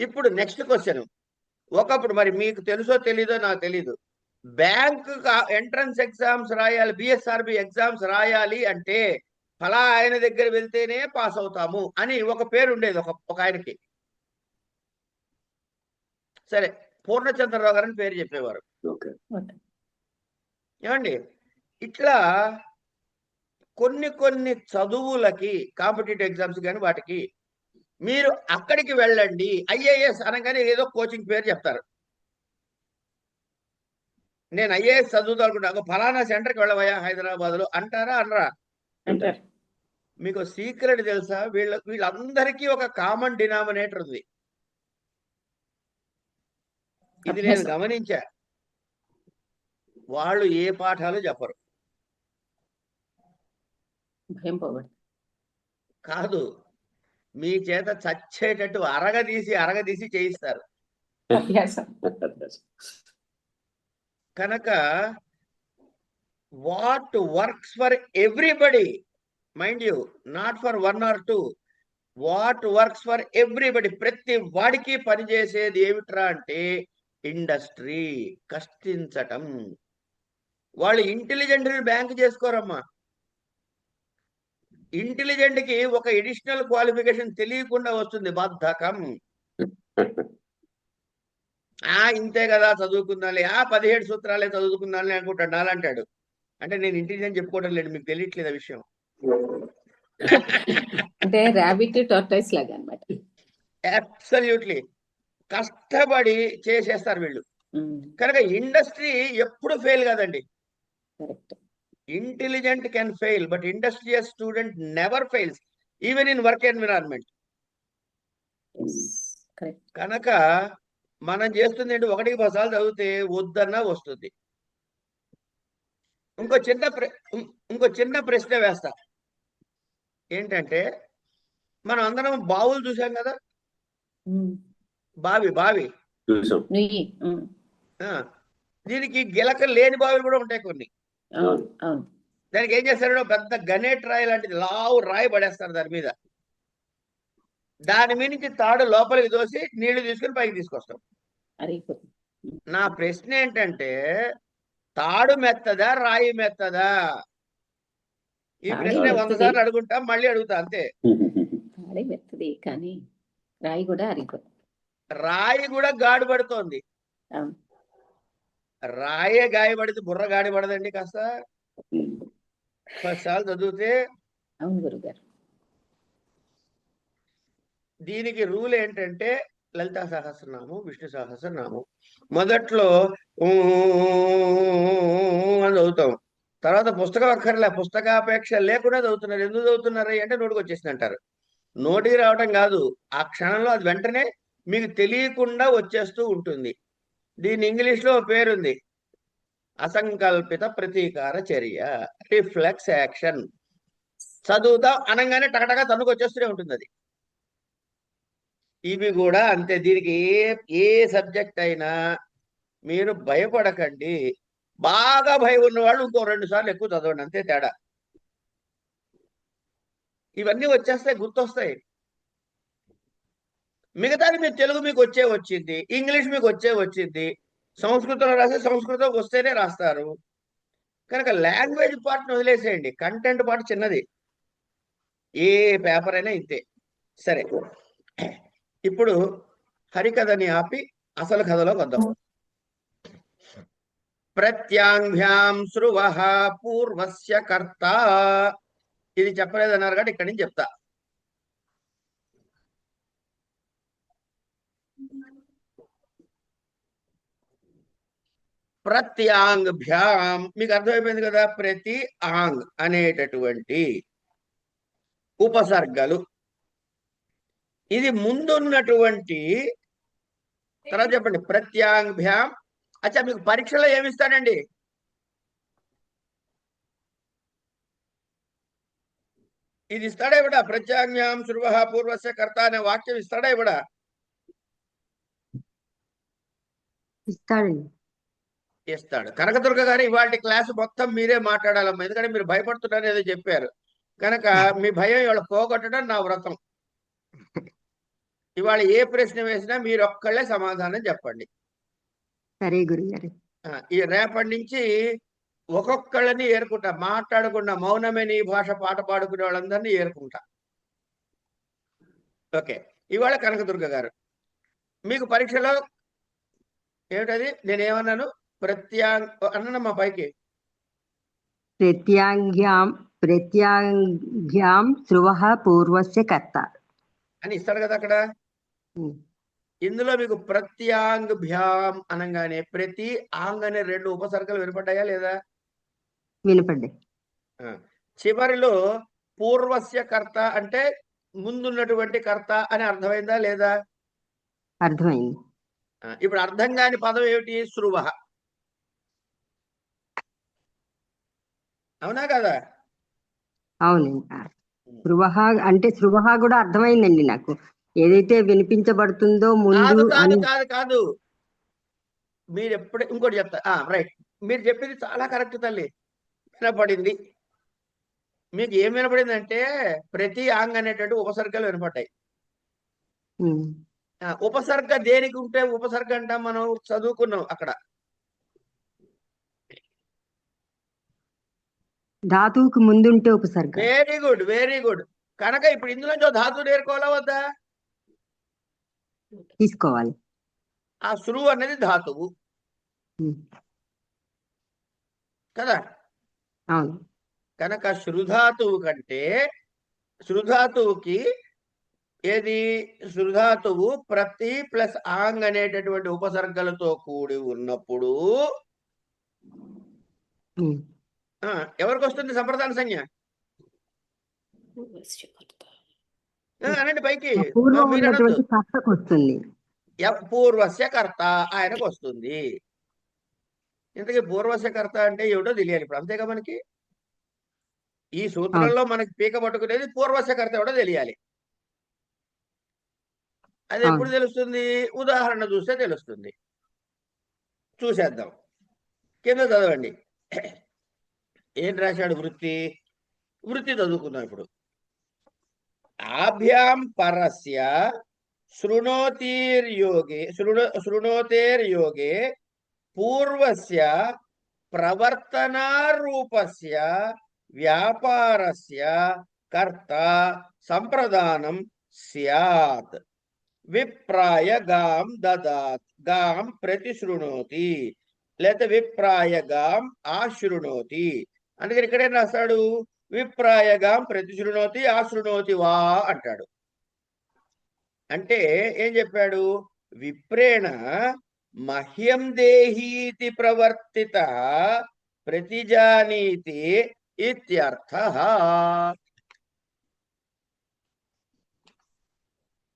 ఇప్పుడు నెక్స్ట్ క్వశ్చన్. ఒకప్పుడు మరి మీకు తెలుసో తెలీదో నాకు తెలీదు, బ్యాంక్ ఎంట్రన్స్ ఎగ్జామ్స్ రాయాలి, బిఎస్ఆర్బి ఎగ్జామ్స్ రాయాలి అంటే ఫలా ఆయన దగ్గర వెళ్తేనే పాస్ అవుతాము అని ఒక పేరు ఉండేది ఒక ఆయనకి. సరే, పూర్ణచంద్రరావు గారని పేరు చెప్పేవారు. ఏమండి, ఇట్లా కొన్ని చదువులకి కాంపిటేటివ్ ఎగ్జామ్స్ కానీ వాటికి మీరు అక్కడికి వెళ్ళండి ఐఏఎస్ అనగానే ఏదో కోచింగ్ పేరు చెప్తారు. నేను ఐఏఎస్ చదువుతా అనుకుంటా, ఫలానా సెంటర్కి వెళ్ళవయ్యా హైదరాబాద్ లో అంటారా అనరా? మీకు సీక్రెట్ తెలుసా? వీళ్ళందరికీ ఒక కామన్ డినామినేటర్ ఉంది. ఇది నేను గమనించా. వాళ్ళు ఏ పాఠాలు చెప్పరు. కాదు, మీ చేత చచ్చేటట్టు అరగదీసి చేయిస్తారు. కనుక what works for everybody, mind you, not for 1 or 2, what works for everybody, ప్రతి వాడికి పనిచేసేది ఏమిట్రా అంటే ఇండస్ట్రీ, కష్టించటం. వాళ్ళు ఇంటెలిజెంట్ బ్యాంక్ చేసుకోరమ్మా. ఇంటెలిజెంట్ కి ఒక ఎడిషనల్ క్వాలిఫికేషన్ తెలియకుండా వస్తుంది, బద్ధకం. ఇంతే కదా చదువుకుందాలి, 17 సూత్రాలే చదువుకుందాలి అనుకుంటాడు, నాలంటాడు. అంటే నేను ఇంటెలిజెంట్ చెప్పుకోవడం లేదు, మీకు తెలియట్లేదు ఆ విషయం. అంటే రాబిట్ టార్టాయిస్ లాగా అన్నమాట. అబ్సల్యూట్లీ కష్టపడి చేసేస్తారు వీళ్ళు. కనుక ఇండస్ట్రీ ఎప్పుడు ఫెయిల్ కాదండి. Intelligent can fail, but industrious student never fails, even in work environment. కనుక మనం చేస్తుంది ఏంటి, 1కి 10 సార్లు చదివితే వద్దన్నా వస్తుంది. ఇంకో చిన్న ప్రశ్న వేస్తా. ఏంటంటే మనం అందరం బావులు చూసాం కదా, బావి దీనికి గిలక లేని బావిలు కూడా ఉంటాయి కొన్ని. దానికి ఏం చేస్తారు, పెద్ద గనేట్ రాయి లాంటిది లావు రాయి పడేస్తారు దాని మీద. దాని మీద నుంచి తాడు లోపలికి దోసి నీళ్లు తీసుకుని పైకి తీసుకొస్తాం. నా ప్రశ్న ఏంటంటే తాడు మెత్తదా రాయి మెత్తదా? ఈ ప్రశ్న 100 సార్లు అడుగుంటా, మళ్ళీ అడుగుతా అంతే. మెత్తది కానీ రాయి కూడా రాయి కూడా గాడి పడుతోంది. రాయే గాయపడితే బుర్ర గాడి పడదండి. కాస్త 10 సార్లు చదివితే. అవును గురుగారు. దీనికి రూల్ ఏంటంటే లలితా సహస్రనామం, విష్ణు సహస్రనామం మొదట్లో అని చదువుతాం, తర్వాత పుస్తకం అక్కర్లే, పుస్తకాపేక్ష లేకుండా చదువుతున్నారు. ఎందుకు చదువుతున్నారు అంటే నోటికి వచ్చేసింది అంటారు. నోటికి రావటం కాదు, ఆ క్షణంలో అది వెంటనే మీకు తెలియకుండా వచ్చేస్తూ ఉంటుంది. దీని ఇంగ్లీష్ లో పేరుంది, అసంకల్పిత ప్రతీకార చర్య, రిఫ్లెక్స్ యాక్షన్. చదువుతాం అనగానే టకటగా తనుకు వచ్చేస్తూనే ఉంటుంది అది. ఇవి కూడా అంతే. దీనికి ఏ సబ్జెక్ట్ అయినా మీరు భయపడకండి. బాగా భయం ఉన్న వాళ్ళు ఇంకో 2 సార్లు ఎక్కువ చదవండి, అంతే తేడా. ఇవన్నీ వచ్చేస్తాయి, గుర్తొస్తాయి. మిగతాది మీరు తెలుగు మీకు వచ్చింది, ఇంగ్లీష్ మీకు వచ్చింది, సంస్కృతంలో రాస్తే సంస్కృతం వస్తేనే రాస్తారు. కనుక లాంగ్వేజ్ పార్ట్ని వదిలేసేయండి, కంటెంట్ పార్ట్ చిన్నది. ఏ పేపర్ అయినా ఇంతే. సరే, ఇప్పుడు హరికథని ఆపి అసలు కథలోకి వద్దాం. ప్రత్యాంభ్యాం శ్రువః పూర్వస్య కర్త. ఇది చెప్పలేదన్నారు కాబట్టి ఇక్కడి నుంచి చెప్తా. ప్రత్యాంగ్భ్యాం మీకు అర్థమైపోయింది కదా. ప్రతి ఆంగ్ అనేటటువంటి ఉపసర్గలు. ఇది ముందున్నటువంటి తర్వాత చెప్పండి. ప్రత్యాంగ్భ్యాం. అచ్చా మీకు పరీక్షలో ఏమిస్తాడండి? ఇది ఇస్తాడా ఇవిడ? ప్రత్యాంగ్భ్యాం శ్రువః పూర్వస్య కర్త అనే వాక్యం ఇస్తాడా ఇవిడ? ఇస్తాడండి. ఇస్తాడు. కనకదుర్గ గారు ఇవాళ క్లాస్ మొత్తం మీరే మాట్లాడాలమ్మా, ఎందుకంటే మీరు భయపడుతున్నారు ఏదో చెప్పారు కనుక మీ భయం ఇవాళ పోగొట్టడం నా వ్రతం. ఇవాళ ఏ ప్రశ్న వేసినా మీరు ఒక్కళ్ళే సమాధానం చెప్పండి. సరే గురుగారు. ఈ రేపటి నుంచి ఒక్కొక్కళ్ళని ఏరుకుంటా, మాట్లాడకుండా మౌనమే నీ భాష పాట పాడుకునే వాళ్ళందరినీ ఏరుకుంటా. ఓకే. ఇవాళ కనకదుర్గ గారు మీకు పరీక్షలో ఏమిటది? నేనేమన్నాను? అన్నమ్మా పైకి. ప్రత్యాంగ్యాం శ్రువః పూర్వస్య కర్త అని ఇస్తాడు కదా అక్కడ. ఇందులో మీకు ప్రత్యాంగ్భ్యాం అనగానే ప్రతి ఆంగ్ అనే 2 ఉపసర్గలు వినపడ్డాయా లేదా? వినపడ్డాయి. చివరిలో పూర్వస్య కర్త అంటే ముందున్నటువంటి కర్త అని అర్థమైందా లేదా? అర్థమైంది. ఇప్పుడు అర్థం కాని పదం ఏమిటి? శ్రువః. అవునా కదా? అవునండి. శ్రువః అంటే శ్రువః కూడా అర్థమైందండి నాకు. ఏదైతే వినిపించబడుతుందో ముందు కాదు కాదు కాదు. మీరు ఎప్పుడు ఇంకోటి చెప్తా. రైట్, మీరు చెప్పింది చాలా కరెక్ట్ తల్లి. వినపడింది. మీకు ఏం వినపడింది అంటే ప్రతి ఆంగ్ అనేటువంటి ఉపసర్గలు వినపడ్డాయి. ఉపసర్గ దేనికి ఉంటే ఉపసర్గ అంటాం మనం, చదువుకున్నాం అక్కడ. ధాతువుకి ముందుంటే ఉపసర్గ. Very good, very good. కనుక ఇప్పుడు ఇందులో ధాతువు నేర్చుకోవాలా వద్దా? తీసుకోవాలి. ఆ శృ అనేది ధాతువు కదా. అవును. కనుక శృధాతువు కంటే శృధాతువుకి ఏది? శృధాతువు ప్రతి ప్లస్ ఆంగ్ అనేటటువంటి ఉపసర్గలతో కూడి ఉన్నప్పుడు ఎవరికి వస్తుంది సంప్రదాన సంజ్ఞ? అనండి పైకి. పూర్వస్య కర్త ఆయనకు వస్తుంది. ఇంతకీ పూర్వస్య కర్త అంటే ఏమిటో తెలియాలి ఇప్పుడు, అంతేగా మనకి. ఈ సూత్రంలో మనకి పీక పట్టుకునేది పూర్వస్య కర్త ఏమిటో తెలియాలి. అది ఎప్పుడు తెలుస్తుంది? ఉదాహరణ చూస్తే తెలుస్తుంది. చూసేద్దాం. కింద చదవండి. ఏం రాశాడు? వృత్తి చదువుకుందాం ఇప్పుడు. ఆభ్యాం పరస్య శృణోతేర్యోగే పూర్వస్య ప్రవర్తనారూపస్య వ్యాపారస్య కర్త సంప్రదానం స్యాత్. విప్రాయ గాం దదాత్. గాం ప్రతిశృణోతి లేదా విప్రాయ గాం ఆశృణోతి. అందుకని ఇక్కడేం రాస్తాడు? విప్రాయగాం ప్రతిశృణోతి ఆశృణోతి వా అంటాడు. అంటే ఏం చెప్పాడు? విప్రేణ మహ్యం దేహీతి ప్రవర్తిత ప్రతిజానీతి ఇత్యర్థః.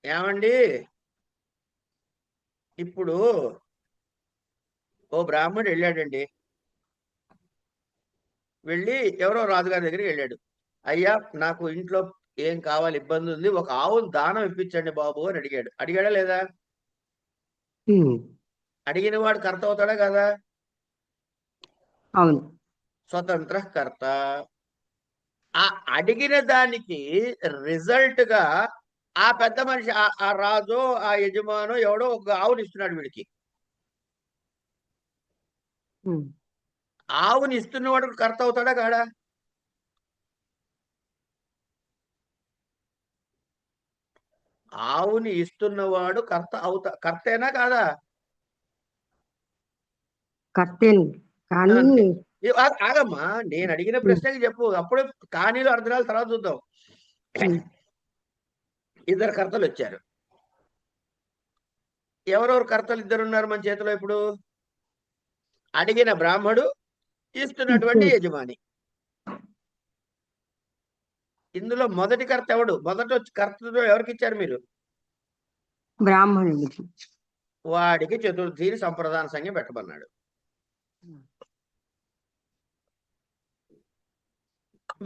ఏమండి, ఇప్పుడు ఓ బ్రాహ్మణుడు వెళ్ళాడండి. వెళ్ళి ఎవరో రాజుగారి దగ్గరికి వెళ్ళాడు. అయ్యా, నాకు ఇంట్లో ఏం కావాలి, ఇబ్బంది ఉంది, ఒక ఆవును దానం ఇప్పించండి బాబు అని అడిగాడు. అడిగాడా లేదా? అడిగిన వాడు కర్త అవుతాడా కదా? అవును. స్వతంత్ర కర్త. ఆ అడిగిన దానికి రిజల్ట్ గా ఆ పెద్ద మనిషి, ఆ రాజు, ఆ యజమాను ఎవడో ఒక ఆవుని ఇస్తున్నాడు వీడికి. ఆవుని ఇస్తున్నవాడు కర్త అవుతాడా కాడా? ఆవుని ఇస్తున్నవాడు కర్తేనా కాదా? కర్తేనండి. కానీ అంతే. ఆగమ్మా, నేను అడిగిన ప్రశ్నకి చెప్పు, అప్పుడే కానీలో అర్ధనాలు తర్వాత చూద్దాం. ఇద్దరు కర్తలు వచ్చారు. ఎవరెవరు కర్తలు ఇద్దరున్నారు మన చేతిలో ఇప్పుడు? అడిగిన బ్రాహ్మడు, ఇస్తున్నటువంటి యజమాని. ఇందులో మొదటి కర్త ఎవడు? కర్తతో ఎవరికి ఇచ్చారు మీరు? బ్రాహ్మణుడికి. వాడికి చతుర్థిని సంప్రదాన సంఖ్య పెట్టమన్నాడు.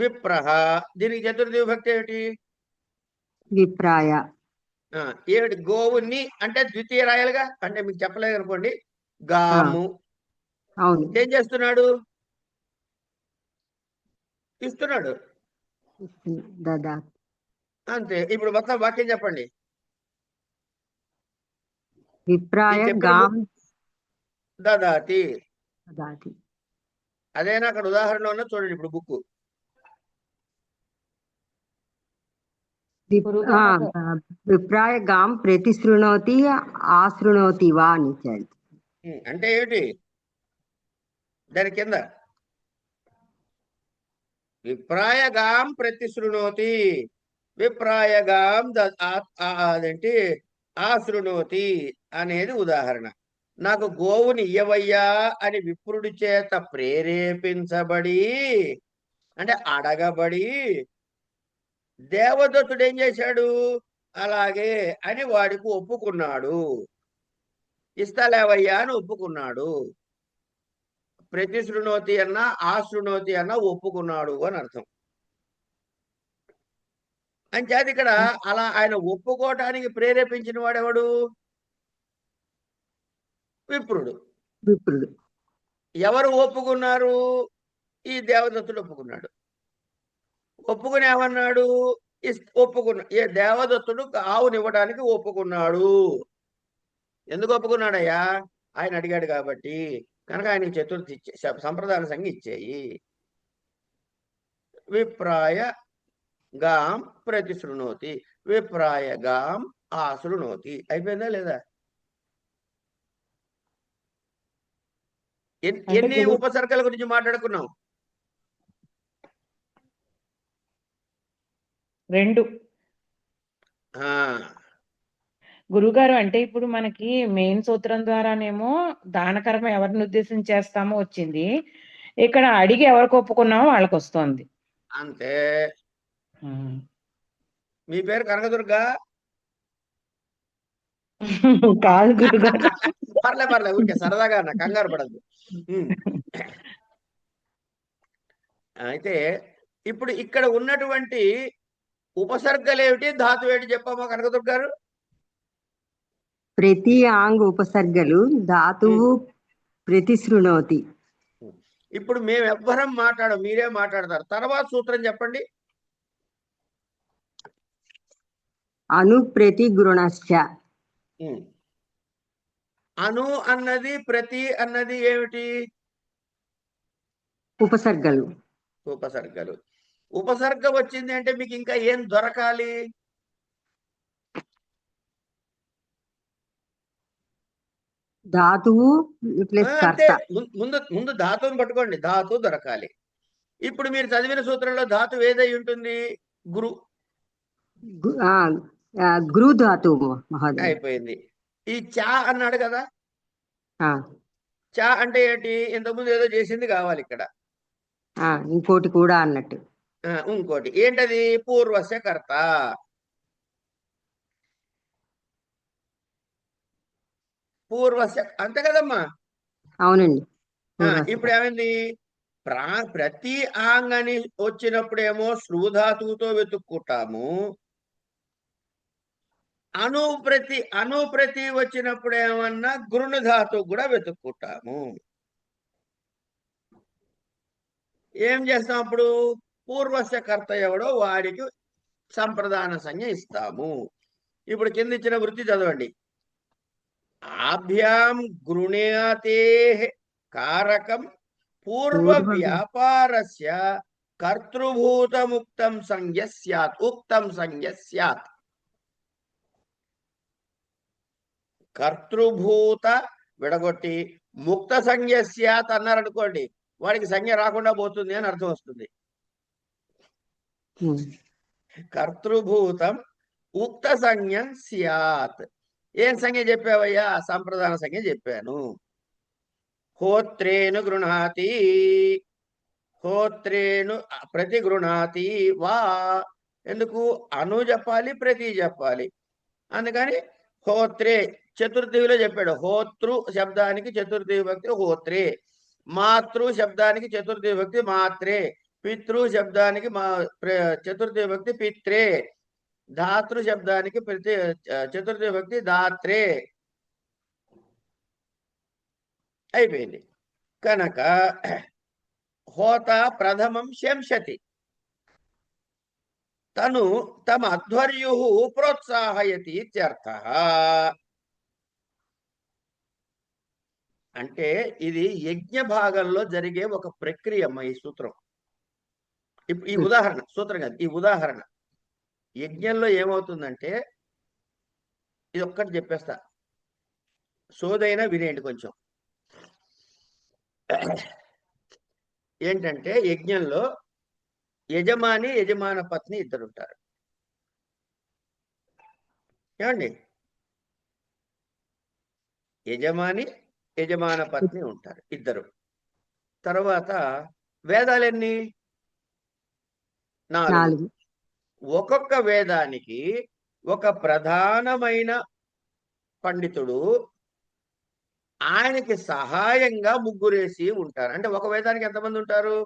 విప్రహ, దీనికి చతుర్థి విభక్తి ఏమిటి? విప్రాయ. ఏమిటి? గోవుని అంటే ద్వితీయ రాయాలిగా, అంటే మీకు చెప్పలేదు అనుకోండి. గాము. అవును. ఏం చేస్తున్నాడు? ఇస్తున్నాడు. దదా. అంతే. ఇప్పుడు మొత్తం వాక్యం చెప్పండి. విప్రాయ గాం దదాతి. దదాతి. అదేనా అక్కడ ఉదాహరణ ఉన్న చూడండి ఇప్పుడు బుక్. విప్రాయ గాం ప్రతిశృణోతి ఆశృణోతి వా అని ఇచ్చాడు. అంటే ఏమిటి దాని కింద? విప్రాయగాం ప్రతిశృణోతి, విప్రాయగాం అదేంటి ఆశృణోతి అనేది ఉదాహరణ. నాకు గోవుని ఇయ్యవయ్యా అని విప్రుడి చేత ప్రేరేపించబడి, అంటే అడగబడి, దేవదత్తుడు ఏం చేశాడు? అలాగే అని వాడికి ఒప్పుకున్నాడు. ఇస్తలేవయ్యా అని ఒప్పుకున్నాడు. ప్రతిశృణోతి అన్నా ఆశృణోతి అన్నా ఒప్పుకున్నాడు అని అర్థం. అంచేది ఇక్కడ అలా ఆయన ఒప్పుకోవటానికి ప్రేరేపించిన వాడెవడు? విప్రుడు. విప్రుడు. ఎవరు ఒప్పుకున్నారు? ఈ దేవదత్తుడు ఒప్పుకున్నాడు. ఒప్పుకుని ఏమన్నాడు? ఏ దేవదత్తుడు ఆవునివ్వడానికి ఒప్పుకున్నాడు. ఎందుకు ఒప్పుకున్నాడయ్యా? ఆయన అడిగాడు కాబట్టి. కనుక ఆయనకి చతుర్థి సంప్రదాన సంఖ్య ఇచ్చేయి. విప్రాయ గాం ప్రతిశృణోతి, విప్రాయ గాం ఆశృణోతి. అయిపోయిందా లేదా? ఎన్ని ఉపసర్గల గురించి మాట్లాడుకున్నాం? 2. గురుగారు, అంటే ఇప్పుడు మనకి మెయిన్ సూత్రం ద్వారానేమో దానకర్మ ఎవరిని ఉద్దేశించి చేస్తామో వచ్చింది. ఇక్కడ అడిగి ఎవరికి ఒప్పుకున్నామో వాళ్ళకి వస్తుంది. అంతే. మీ పేరు కనకదుర్గా? కాదు గురుగారు. పర్లే ఊరికే సరదాగా అన్న, కంగారు పడద్దు. అయితే ఇప్పుడు ఇక్కడ ఉన్నటువంటి ఉపసర్గలేమిటి, ధాతు ఏంటి చెప్పమ్మా కనకదుర్గ గారు? ప్రతి ఆంగ్ ఉపసర్గలు, ధాతువు ప్రతిశృణోతి. ఇప్పుడు మేము ఎవ్వరం మాట్లాడం, మీరే మాట్లాడతారు. తర్వాత సూత్రం చెప్పండి. అను ప్రతి గుణశ్చ. అను అన్నది ప్రతి అన్నది ఏమిటి? ఉపసర్గలు. ఉపసర్గలు. ఉపసర్గ వచ్చింది అంటే మీకు ఇంకా ఏం దొరకాలి? ధాతువు ప్లస్ కర్త. ముందు ధాతువుని పట్టుకోండి, ధాతు దొరకాలి. ఇప్పుడు మీరు చదివిన సూత్రంలో ధాతు ఏదై ఉంటుంది? గురు. గురు ధాతువు మహోదయ. అయిపోయింది. ఈ చా అన్నాడు కదా, చా అంటే ఏంటి? ఇంతకుముందు ఏదో చేసింది కావాలి ఇక్కడ. ఇంకోటి కూడా అన్నట్టు. ఇంకోటి ఏంటది? పూర్వస్య కర్త. పూర్వస్య అంతే కదమ్మా? అవునండి. ఇప్పుడు ఏమైంది? ప్రతి ఆంగని వచ్చినప్పుడేమో శృధాతువుతో వెతుక్కుంటాము. అనుప్రతి వచ్చినప్పుడు ఏమన్నా గురుని ధాతువు కూడా వెతుక్కుంటాము. ఏం చేస్తాం అప్పుడు? పూర్వస్య కర్త ఎవడో వాడికి సంప్రదాన సంజ్ఞ ఇస్తాము. ఇప్పుడు కింద ఇచ్చిన వృత్తి చదవండి. ఆభ్యాం గృణ్యాతే కారకం పూర్వ వ్యాపారస్య కర్తృభూతముక్తం సంజ్ఞ స్యాత్. ఉక్తం సంజ్ఞ స్యాత్. కర్తృభూత విడగొట్టి ముక్త సంజ్ఞ స్యాత్ అన్నారు అనుకోండి, వాడికి సంజ్ఞ రాకుండా పోతుంది అని అర్థం వస్తుంది. కర్తృభూతం ఉక్త సంజ్ఞ స్యాత్. ఏం సంజ్ఞ చెప్పావయ్యా? సంప్రదాన సంజ్ఞ చెప్పాను. హోత్రేను గృహాతి, హోత్రేను ప్రతి గృహాతి వా. ఎందుకు అను చెప్పాలి, ప్రతి చెప్పాలి. అందుకని హోత్రే చతుర్థివిలో చెప్పాడు. హోతృ శబ్దానికి చతుర్థి విభక్తి హోత్రే, మాతృ శబ్దానికి చతుర్థి విభక్తి మాత్రే, పితృ శబ్దానికి చతుర్థి విభక్తి పిత్రే, ధాతృ శబ్దానికి చతుర్థి విభక్తి దాత్రే. అయిపోయింది. కనుక హోత ప్రథమం శంసతి, తను తమ అధ్వర్యు ప్రోత్సాహయతి ఇత్యర్థః. అంటే ఇది యజ్ఞ భాగంలో జరిగే ఒక ప్రక్రియ అమ్మ ఈ సూత్రం. ఈ ఉదాహరణ, సూత్రం కాదు, ఈ ఉదాహరణ. యజ్ఞంలో ఏమవుతుందంటే, ఇది ఒక్కటి చెప్పేస్తా, సోదైనా వినేయండి కొంచెం. ఏంటంటే యజ్ఞంలో యజమాని యజమాన పత్ని ఇద్దరు ఉంటారు. ఏమండి? యజమాని యజమాన పత్ని ఉంటారు ఇద్దరు. తర్వాత వేదాలెన్ని? 4. ఒక్కొక్క వేదానికి ఒక ప్రధానమైన పండితుడు, ఆయనకి సహాయంగా ముగ్గురేసి ఉంటారు. అంటే ఒక వేదానికి ఎంతమంది ఉంటారు?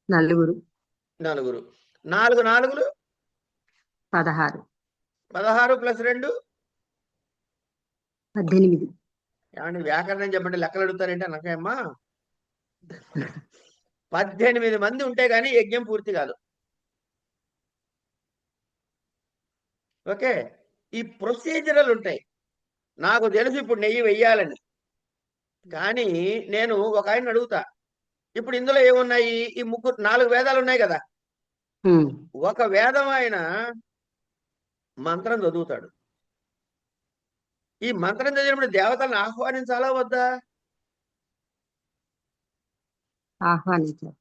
4. 4. 4 4 16. 16 + 2 18. ఏమండి వ్యాకరణం చెప్పండి, లెక్కలు అడుగుతారంటే నాకేమ్మా. 18 మంది ఉంటే గానీ యజ్ఞం పూర్తి కాదు. ఓకే, ఈ ప్రొసీజరల్ ఉంటాయి. నాకు తెలుసు ఇప్పుడు నెయ్యి వెయ్యాలని, కానీ నేను ఒక ఆయన అడుగుతా, ఇప్పుడు ఇందులో ఏమున్నాయి? ఈ 4 వేదాలు ఉన్నాయి కదా. ఒక వేదం ఆయన మంత్రం చదువుతాడు. ఈ మంత్రం చదివినప్పుడు దేవతలను ఆహ్వానించాలా వద్దా? ఆహ్వానించారు.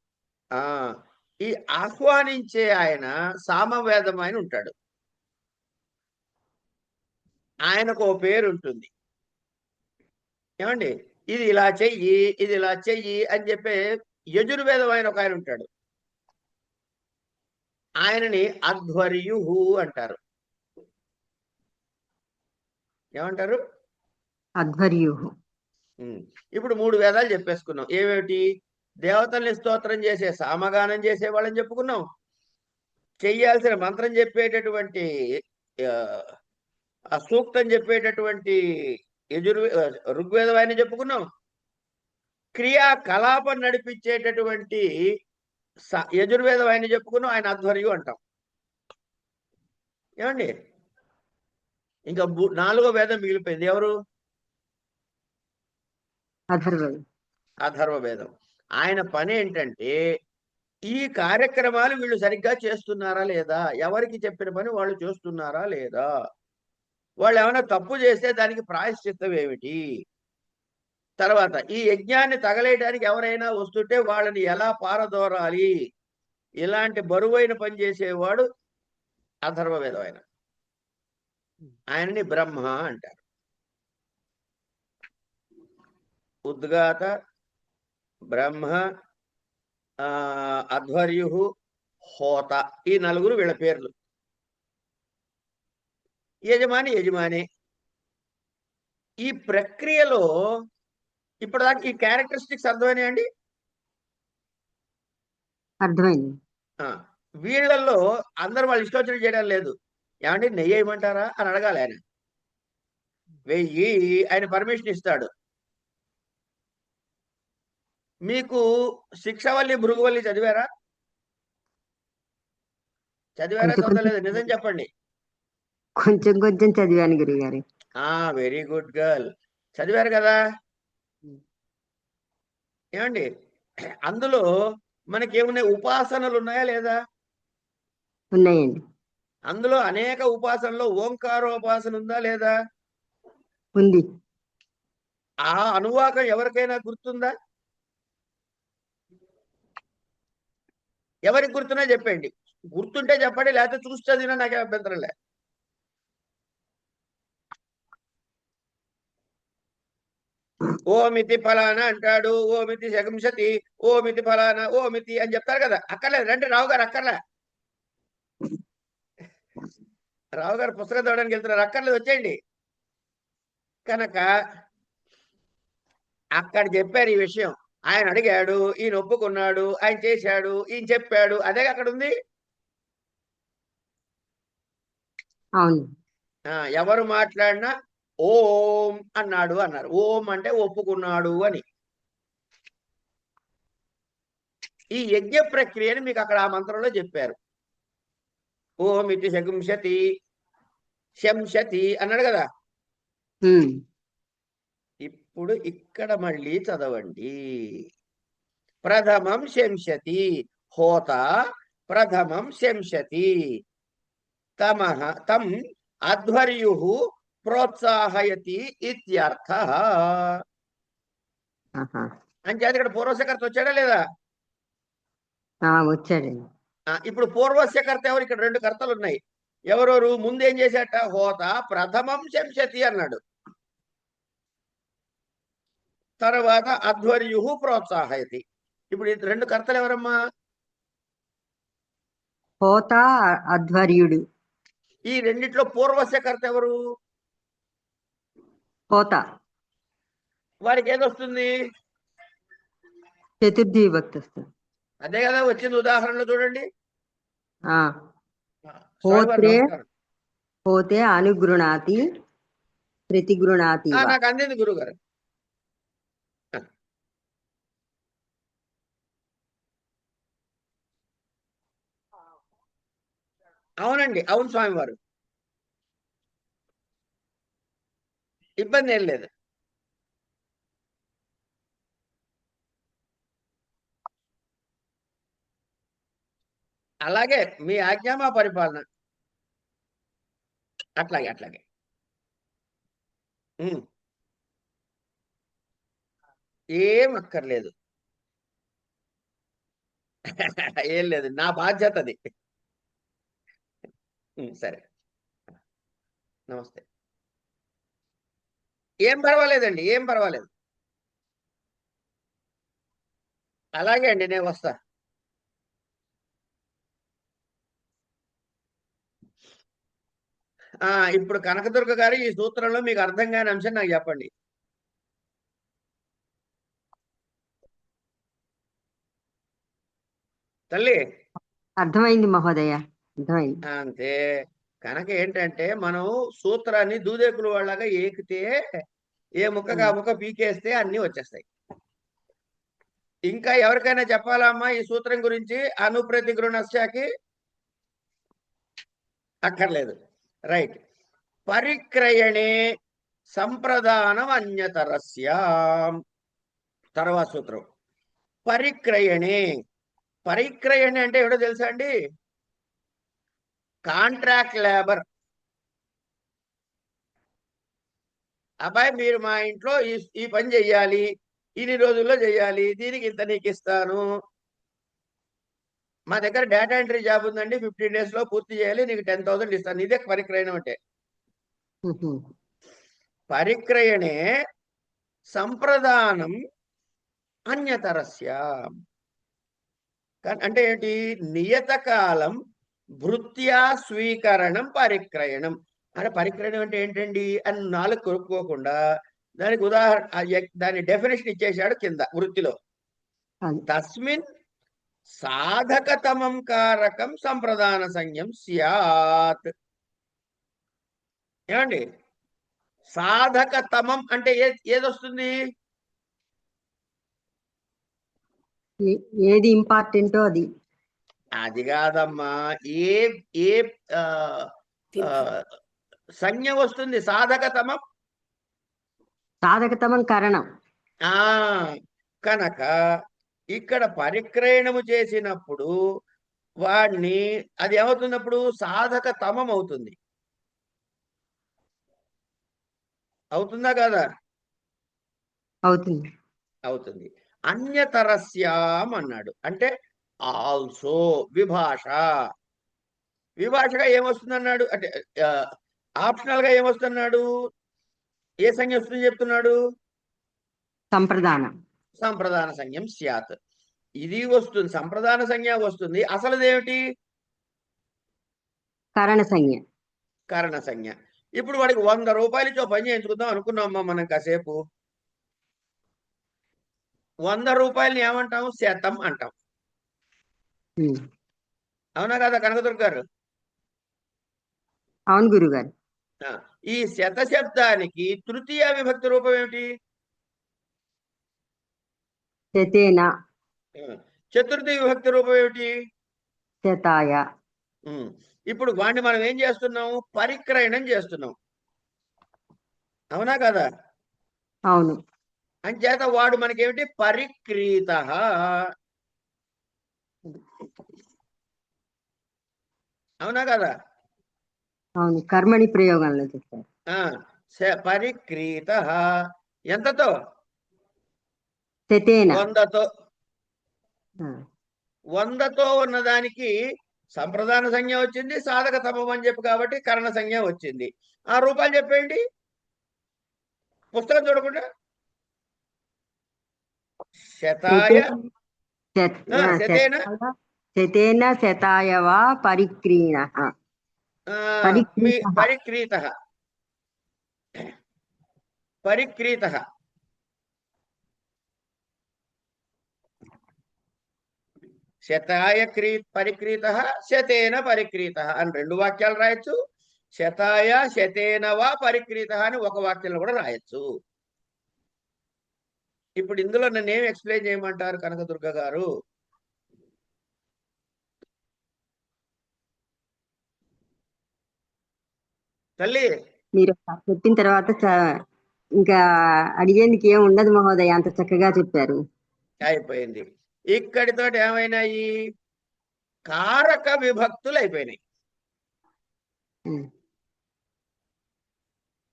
ఈ ఆహ్వానించే ఆయన సామవేదం ఆయన ఉంటాడు. ఆయనకు ఓ పేరు ఉంటుంది. ఏమండి? ఇది ఇలా చెయ్యి, ఇది ఇలా చెయ్యి అని చెప్పే యజుర్వేదం ఆయన ఒక ఆయన ఉంటాడు. ఆయనని అధ్వర్యు అంటారు. ఏమంటారు? అధ్వర్యు. ఇప్పుడు 3 వేదాలు చెప్పేసుకున్నాం. ఏమిటి? దేవతల్ని స్తోత్రం చేసే సామగానం చేసే వాళ్ళని చెప్పుకున్నాం. చెయ్యాల్సిన మంత్రం చెప్పేటటువంటి ఆ సూక్తం చెప్పేటటువంటి ఋగ్వేదం ఆయన చెప్పుకున్నాం. క్రియాకలాపం నడిపించేటటువంటి యజుర్వేదం ఆయన చెప్పుకున్నాం. ఆయన అధ్వర్యు అంటాం. ఏమండి? ఇంకా 4వ వేదం మిగిలిపోయింది. ఎవరు? అథర్వ వేదం. ఆయన పని ఏంటంటే, ఈ కార్యక్రమాలు వీళ్ళు సరిగ్గా చేస్తున్నారా లేదా, ఎవరికి చెప్పిన పని వాళ్ళు చేస్తున్నారా లేదా, వాళ్ళు ఏమైనా తప్పు చేస్తే దానికి ప్రాయశ్చిత్తం ఏమిటి, తర్వాత ఈ యజ్ఞాన్ని తగలేయడానికి ఎవరైనా వస్తుంటే వాళ్ళని ఎలా పారదోరాలి, ఇలాంటి బరువైన పని చేసేవాడు అథర్వ వేదం. ఆయనని బ్రహ్మ అంటారు. ఉద్గాత, బ్రహ్మ, అధ్వర్యు, హోత, ఈ 4 వీళ్ళ పేర్లు. యజమాని యజమాని. ఈ ప్రక్రియలో ఇప్పటిదాకా ఈ క్యారెక్టరిస్టిక్స్ అర్థమైనాయండి? అర్థమైంది. వీళ్ళల్లో అందరు వాళ్ళు ఇష్టం వచ్చినట్టు చేయడం లేదు. ఏమంటే నెయ్యి వేయమంటారా అని అడగాలి. ఆయన వెయ్యి, ఆయన పర్మిషన్ ఇస్తాడు. మీకు శిక్షవల్లి భృగువల్లి చదివారా? చదవలేదు? నిజం చెప్పండి. కొంచెం కొంచెం చదివాను గురుగారు. Very good girl. చదివారు కదా. ఏమండి? అందులో మనకి ఏమున్నాయి? ఉపాసనలు ఉన్నాయా లేదా? ఉన్నాయండి. అందులో అనేక ఉపాసనలో ఓంకారోపాసన ఉందా లేదా? ఉంది. ఆ అనువాకం ఎవరికైనా గుర్తుందా? ఎవరికి గుర్తున్నా చెప్పండి. గుర్తుంటే చెప్పండి, లేకపోతే చూసి చదివినా నాకే అభ్యంతరం లే. ఓమితి ఫలానా అంటాడు, ఓమితి శకంశతి, ఓమితి ఫలానా, ఓమితి అని చెప్తారు కదా. అక్కర్లేదు, రండి రావు గారు, అక్కర్లే. రావు గారు పుస్తకం చదవడానికి వెళ్తున్నారు, అక్కర్లేదు, వచ్చేయండి. కనుక అక్కడ చెప్పారు ఈ విషయం. ఆయన అడిగాడు, ఈయన ఒప్పుకున్నాడు, ఆయన చేశాడు, ఈయన చెప్పాడు, అదే అక్కడ ఉంది. అవును. ఎవరు మాట్లాడినా ఓం అన్నాడు అన్నారు. ఓం అంటే ఒప్పుకున్నాడు అని. ఈ యజ్ఞ ప్రక్రియని మీకు అక్కడ ఆ మంత్రంలో చెప్పారు. ఓం ఇది శకుంశతి శంశతి అన్నాడు కదా. ఇప్పుడు ఇక్కడ మళ్ళీ చదవండి. ప్రథమం శంశతి, హోత ప్రథమం శంశతి, తం అధ్వర్యు ప్రోత్సాహయతి ఇత్యర్థః. అంచేది ఇక్కడ పూర్వస్యకర్త వచ్చాడా లేదా? వచ్చాడండి. ఇప్పుడు పూర్వస్యకర్త ఎవరు? ఇక్కడ రెండు కర్తలు ఉన్నాయి. ఎవరెవరు? ముందేం చేశాట? హోత ప్రథమం శంశతి అన్నాడు. తర్వాత అధ్వర్యు ప్రోత్సాహయతి. ఇప్పుడు ఈ రెండు కర్తలు ఎవరమ్మా? హోత, అధ్వర్యుడు. ఈ రెండిట్లో పూర్వస్యకర్త ఎవరు? హోత. వారికి ఏదొస్తుంది? చతుర్థి విభక్తి వస్తుంది. అదే కదా వచ్చింది ఉదాహరణలో చూడండి. హోత్రే హోతే అనుగృణాతి ప్రతిగృణాతి. నాకు అందింది గురుగారు. అవునండి, అవును స్వామివారు, ఇబ్బంది ఏం లేదు. అలాగే మీ ఆజ్ఞ మా పరిపాలన. అట్లాగే అట్లాగే. ఏం అక్కర్లేదు. ఏం లేదు, నా బాధ్యత అది. సరే, నమస్తే. ఏం పర్వాలేదండి, ఏం పర్వాలేదు. అలాగే అండి, నేను వస్తా. ఇప్పుడు కనకదుర్గ గారు ఈ సూత్రంలో మీకు అర్థం కాని అంశం నాకు చెప్పండి. తల్లి అర్థమైంది మహోదయ, అర్థమైంది. అంతే. కనుక ఏంటంటే మనం సూత్రాన్ని దూదేకులు వాళ్ళగా ఏకితే ఏ ముక్కగా ముక్క పీకేస్తే అన్ని వచ్చేస్తాయి. ఇంకా ఎవరికైనా చెప్పాలమ్మా ఈ సూత్రం గురించి? అనుప్రతిగృణస్యకి అక్కర్లేదు. రైట్. పరిక్రయణే సంప్రదానం అన్యతరస్య. తర్వాత సూత్రం పరిక్రయణే. పరిక్రయణి అంటే ఎవడో తెలుసా అండి? Contract labour. అబ్బాయి మీరు మా ఇంట్లో ఈ పని చెయ్యాలి, ఇన్ని రోజుల్లో చెయ్యాలి, దీనికి ఇంత నీకు ఇస్తాను. మా దగ్గర డేటా ఎంట్రీ జాబ్ ఉందండి, 15 days లో పూర్తి చేయాలి, నీకు 10,000 ఇస్తాను. ఇదే పరిక్రయణం అంటే. పరిక్రయణే సంప్రదానం అన్యతరస్య. అంటే ఏంటి? నియత కాలం భృత్యా స్వీకరణం పరిక్రయణం. అంటే పరిక్రయణం అంటే ఏంటండి అని నాలుగు కొనుక్కోకుండా దానికి ఉదాహరణ, దాని డెఫినేషన్ ఇచ్చేశాడు కింద వృత్తిలో. తస్మిన్ సాధకతమం కారకం సంప్రదాన సంజ్ఞం స్యాత్. ఏమండి? సాధకతమం అంటే ఏదొస్తుంది? ఏది ఇంపార్టెంటో అది. అది కాదమ్మా, ఏ ఏ సంజ్ఞ వస్తుంది? సాధకతమం. సాధకతమం కరణం. కనుక ఇక్కడ పరిక్రయణము చేసినప్పుడు వాడిని అది ఏమవుతున్నప్పుడు సాధక తమం అవుతుంది. అవుతుందా కాదా? అవుతుంది. అవుతుంది. అన్యతరస్యాం అన్నాడు అంటే ఆల్సో విభాష. విభాషగా ఏమొస్తుందన్నాడు అంటే ఆప్షనల్ గా ఏమొస్తున్నాడు? ఏ సంజ్ఞ వస్తుంది చెప్తున్నాడు? సంప్రదానం. సంప్రదాన సంజ్ఞం స్యాత్. ఇది వస్తుంది, సంప్రదాన సంజ్ఞ వస్తుంది. అసలుదేమిటి? కరణ సంజ్ఞ. కారణ సంజ్ఞ. ఇప్పుడు వాడికి 100 రూపాయలు ఇచ్చి పని చేయించుకుందాం అనుకున్నామమ్మా మనం కాసేపు. 100 రూపాయలని ఏమంటాం? శతం అంటాం. అవునా కదా కనకదుర్గ గారు? అవును గురుగారు. ఈ శత శబ్దానికి తృతీయ విభక్తి రూపం ఏమిటి? శతేన. చతుర్థి విభక్తి రూపం ఏమిటి? శతాయ. ఇప్పుడు వాడిని మనం ఏం చేస్తున్నాం? పరిక్రయణం చేస్తున్నాం. అవునా కదా? అవును. అంచేత వాడు మనకేమిటి? పరిక్రీత. అవునా కదా? అవును, కర్మణి ప్రయోగంలో చెప్పారు. పరిక్రీత. ఎంతతో? శతేన. 100తో. 100తో ఉన్నదానికి సంప్రదాన సంజ్ఞ వచ్చింది, సాధక తమం అని చెప్పి కాబట్టి కరణ సంజ్ఞ వచ్చింది. ఆ రూపాయలు చెప్పేయండి పుస్తకం చూడకుండా. శతాయ శతేన శతేన శతాయ వా పరిక్రీణ. పరిక్రీత. పరిక్రీత. శతాయ పరిక్రీత, శతేన పరిక్రీత అని 2 వాక్యాలు రాయొచ్చు. శతాయ శతేన వా పరిక్రీత అని ఒక వాక్యంలో కూడా రాయొచ్చు. ఇప్పుడు ఇందులో నన్ను ఏం ఎక్స్ప్లెయిన్ చేయమంటారు కనకదుర్గ గారు? తల్లి మీరు చెప్పిన తర్వాత ఇంకా అడిగేందుకు ఏం ఉండదు మహోదయ, అంత చక్కగా చెప్పారు. అయిపోయింది. ఇక్కడితో ఏమైనాయి? కారక విభక్తులు అయిపోయినాయి.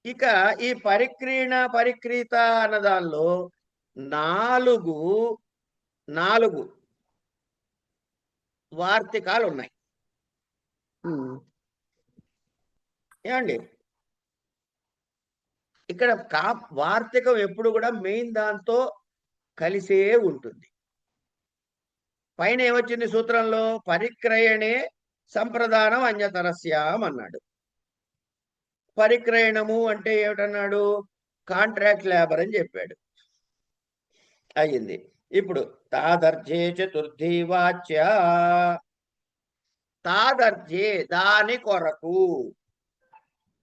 ఇక ఈ పరిక్రీణ పరిక్రీత అన్న దానిలో 4 వార్తికాలు ఉన్నాయి. ఏమండి? ఇక్కడ వార్తికం ఎప్పుడు కూడా మెయిన్ దాంతో కలిసే ఉంటుంది. పైన ఏమొచ్చింది సూత్రంలో? పరిక్రయణే సంప్రదానం అన్యతరస్యాం అన్నాడు. పరిక్రయణము అంటే ఏమిటన్నాడు? కాంట్రాక్ట్ లేబర్ అని చెప్పాడు. అయ్యింది. ఇప్పుడు తాదర్థే చతుర్థి వాచ్య. తాదర్థే దాని కొరకు,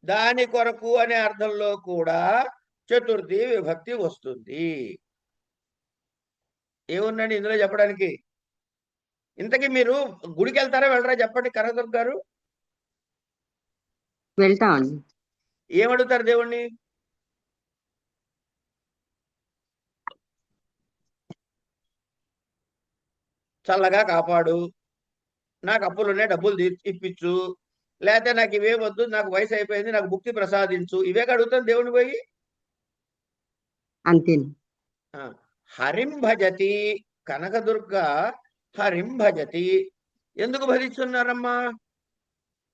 దాని కొరకు అనే అర్థంలో కూడా చతుర్థి విభక్తి వస్తుంది. ఏముందండి ఇందులో చెప్పడానికి? ఇంతకీ మీరు గుడికి వెళ్తారా వెళ్ళరా చెప్పండి కనకదుర్గ గారు? వెళ్తామండి. ఏమడుగుతారు దేవుణ్ణి? చల్లగా కాపాడు, నాకు అప్పులున్నాయి డబ్బులు ఇప్పించు, లేకపోతే నాకు ఇవే వద్దు, నాకు వయసు అయిపోయింది, నాకు ముక్తి ప్రసాదించు, ఇవే అడుగుతాను దేవుని పోయి. అంతే. హరిం భజతి. కనకదుర్గ హరిం భజతి. ఎందుకు భజిస్తున్నారమ్మా?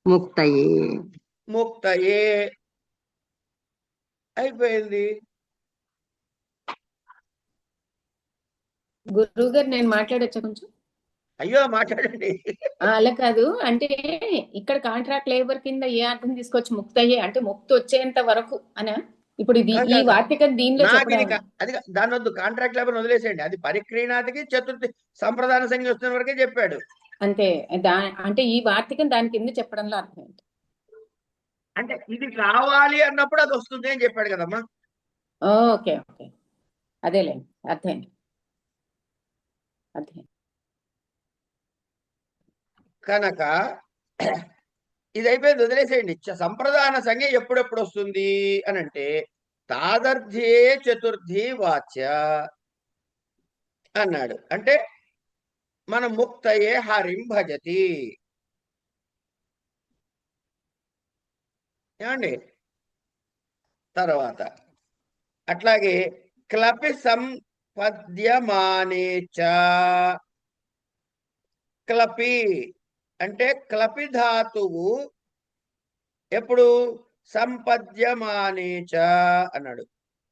ముక్తయే. ముక్తయే. అయిపోయింది. గురువు గారు నేను మాట్లాడొచ్చా కొంచెం? అయ్యో మాట్లాడండి. అలా కాదు, అంటే ఇక్కడ కాంట్రాక్ట్ లేబర్ కింద ఏ అర్థం తీసుకోవచ్చు? ముక్తయ్యే అంటే ముక్తి వచ్చేంత వరకు అనా? ఇప్పుడు ఇది ఈ వార్తికం దీనిలో అది దాని వద్దు, కాంట్రాక్ట్ లేబర్ వదిలేసేయండి. అది పరిక్రీణాతికి చతుర్థి సంప్రదాన సంఖ్య వస్తున్న వరకే చెప్పాడు. అంతే. అంటే ఈ వార్తికం దాని కింద చెప్పడంలో అర్థం ఏంటి? అంటే ఇది కావాలి అన్నప్పుడు అది వస్తుంది అని చెప్పాడు కదమ్మా. ఓకే ఓకే, అదేలేండి, అర్థం అర్థం. కనుక ఇది అయిపోయింది, వదిలేసేయండి. సంప్రదాన సంఖ్య ఎప్పుడెప్పుడు వస్తుంది అని అంటే తాదర్థే చతుర్థి వాచ్య అన్నాడు. అంటే మన ముక్తయే హరిం భజతి. ఏమండి? తర్వాత అట్లాగే క్లపి సంపద్యమానే చ, క్లపి అంటే క్లపి ధాతువు ఎప్పుడు సంపద్యమానే చ అన్నాడు.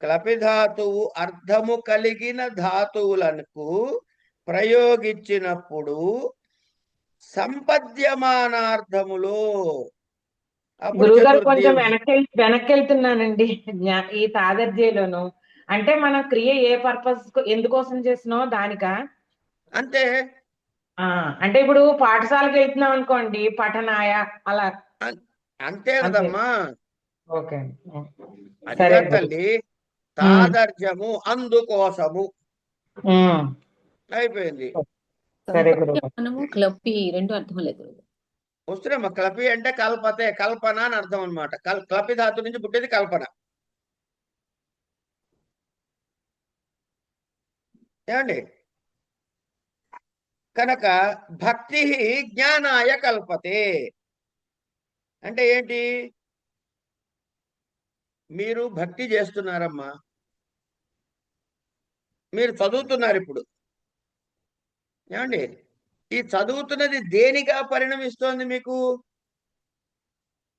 క్లపి ధాతువు అర్థము కలిగిన ధాతువులకు ప్రయోగించినప్పుడు సంపద్యమానార్థములో అప్పుడు గురువుగారు చతుర్థి కొంచెం వెనక్కి వెళ్తున్నానండి ఈ తాదర్జీలోను. అంటే మనం క్రియ ఏ పర్పస్ ఎందుకోసం చేసినామో దానికా? అంతే. అంటే ఇప్పుడు పాఠశాలకు వెళ్తున్నాం అనుకోండి, పఠనాయ అలా అంతే కదమ్మా. ఓకే, అదిగా తల్లి, తాదర్శము అందుకోసము అయిపోయింది. మనము క్లప్పి రెండు అర్థం లేదు. వస్తున్నామా? క్లపి అంటే కల్పతే, కల్పన అని అర్థం అనమాట. క్లపి ధాతు నుంచి పుట్టేది కల్పన. ఏమండి? కనుక భక్తి జ్ఞానాయ కల్పతే అంటే ఏంటి? మీరు భక్తి చేస్తున్నారమ్మా, మీరు చదువుతున్నారు ఇప్పుడు. ఏమండి? ఈ చదువుతున్నది దేనిగా పరిణమిస్తోంది? మీకు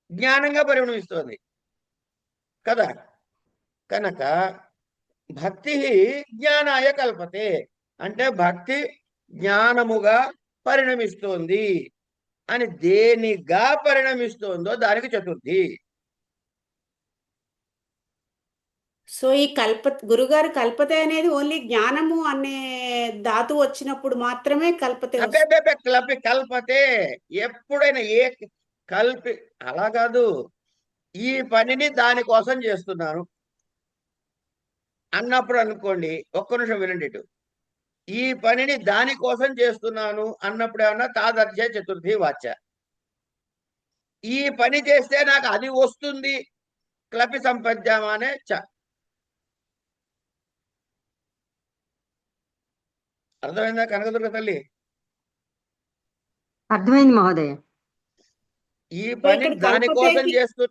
జ్ఞానంగా పరిణమిస్తోంది కదా. కనుక భక్తి జ్ఞానాయ కల్పతే అంటే భక్తి జ్ఞానముగా పరిణమిస్తోంది అని దేనిగా పరిణమిస్తోందో దానికి చతుర్థి. సో ఈ గురుగారు కల్పతే అనేది ఓన్లీ జ్ఞానము అనే ధాతు వచ్చినప్పుడు మాత్రమే కల్పతే క్లపి కల్పతే ఎప్పుడైనా ఏ కల్పి అలా కాదు. ఈ పనిని దానికోసం చేస్తున్నాను అన్నప్పుడు అనుకోండి, ఒక్క నిమిషం వినండి. ఇటు ఈ పనిని దానికోసం చేస్తున్నాను అన్నప్పుడు ఏమన్నా తాదర్శ చతుర్థి వాచ్య. ఈ పని చేస్తే నాకు అది వస్తుంది, క్లపి సంపద్యమానే చ. అర్థమైందా కనకదుర్గ తల్లి? అర్థమైంది మహోదయ. ఈ పని దానికోసం చేస్తూ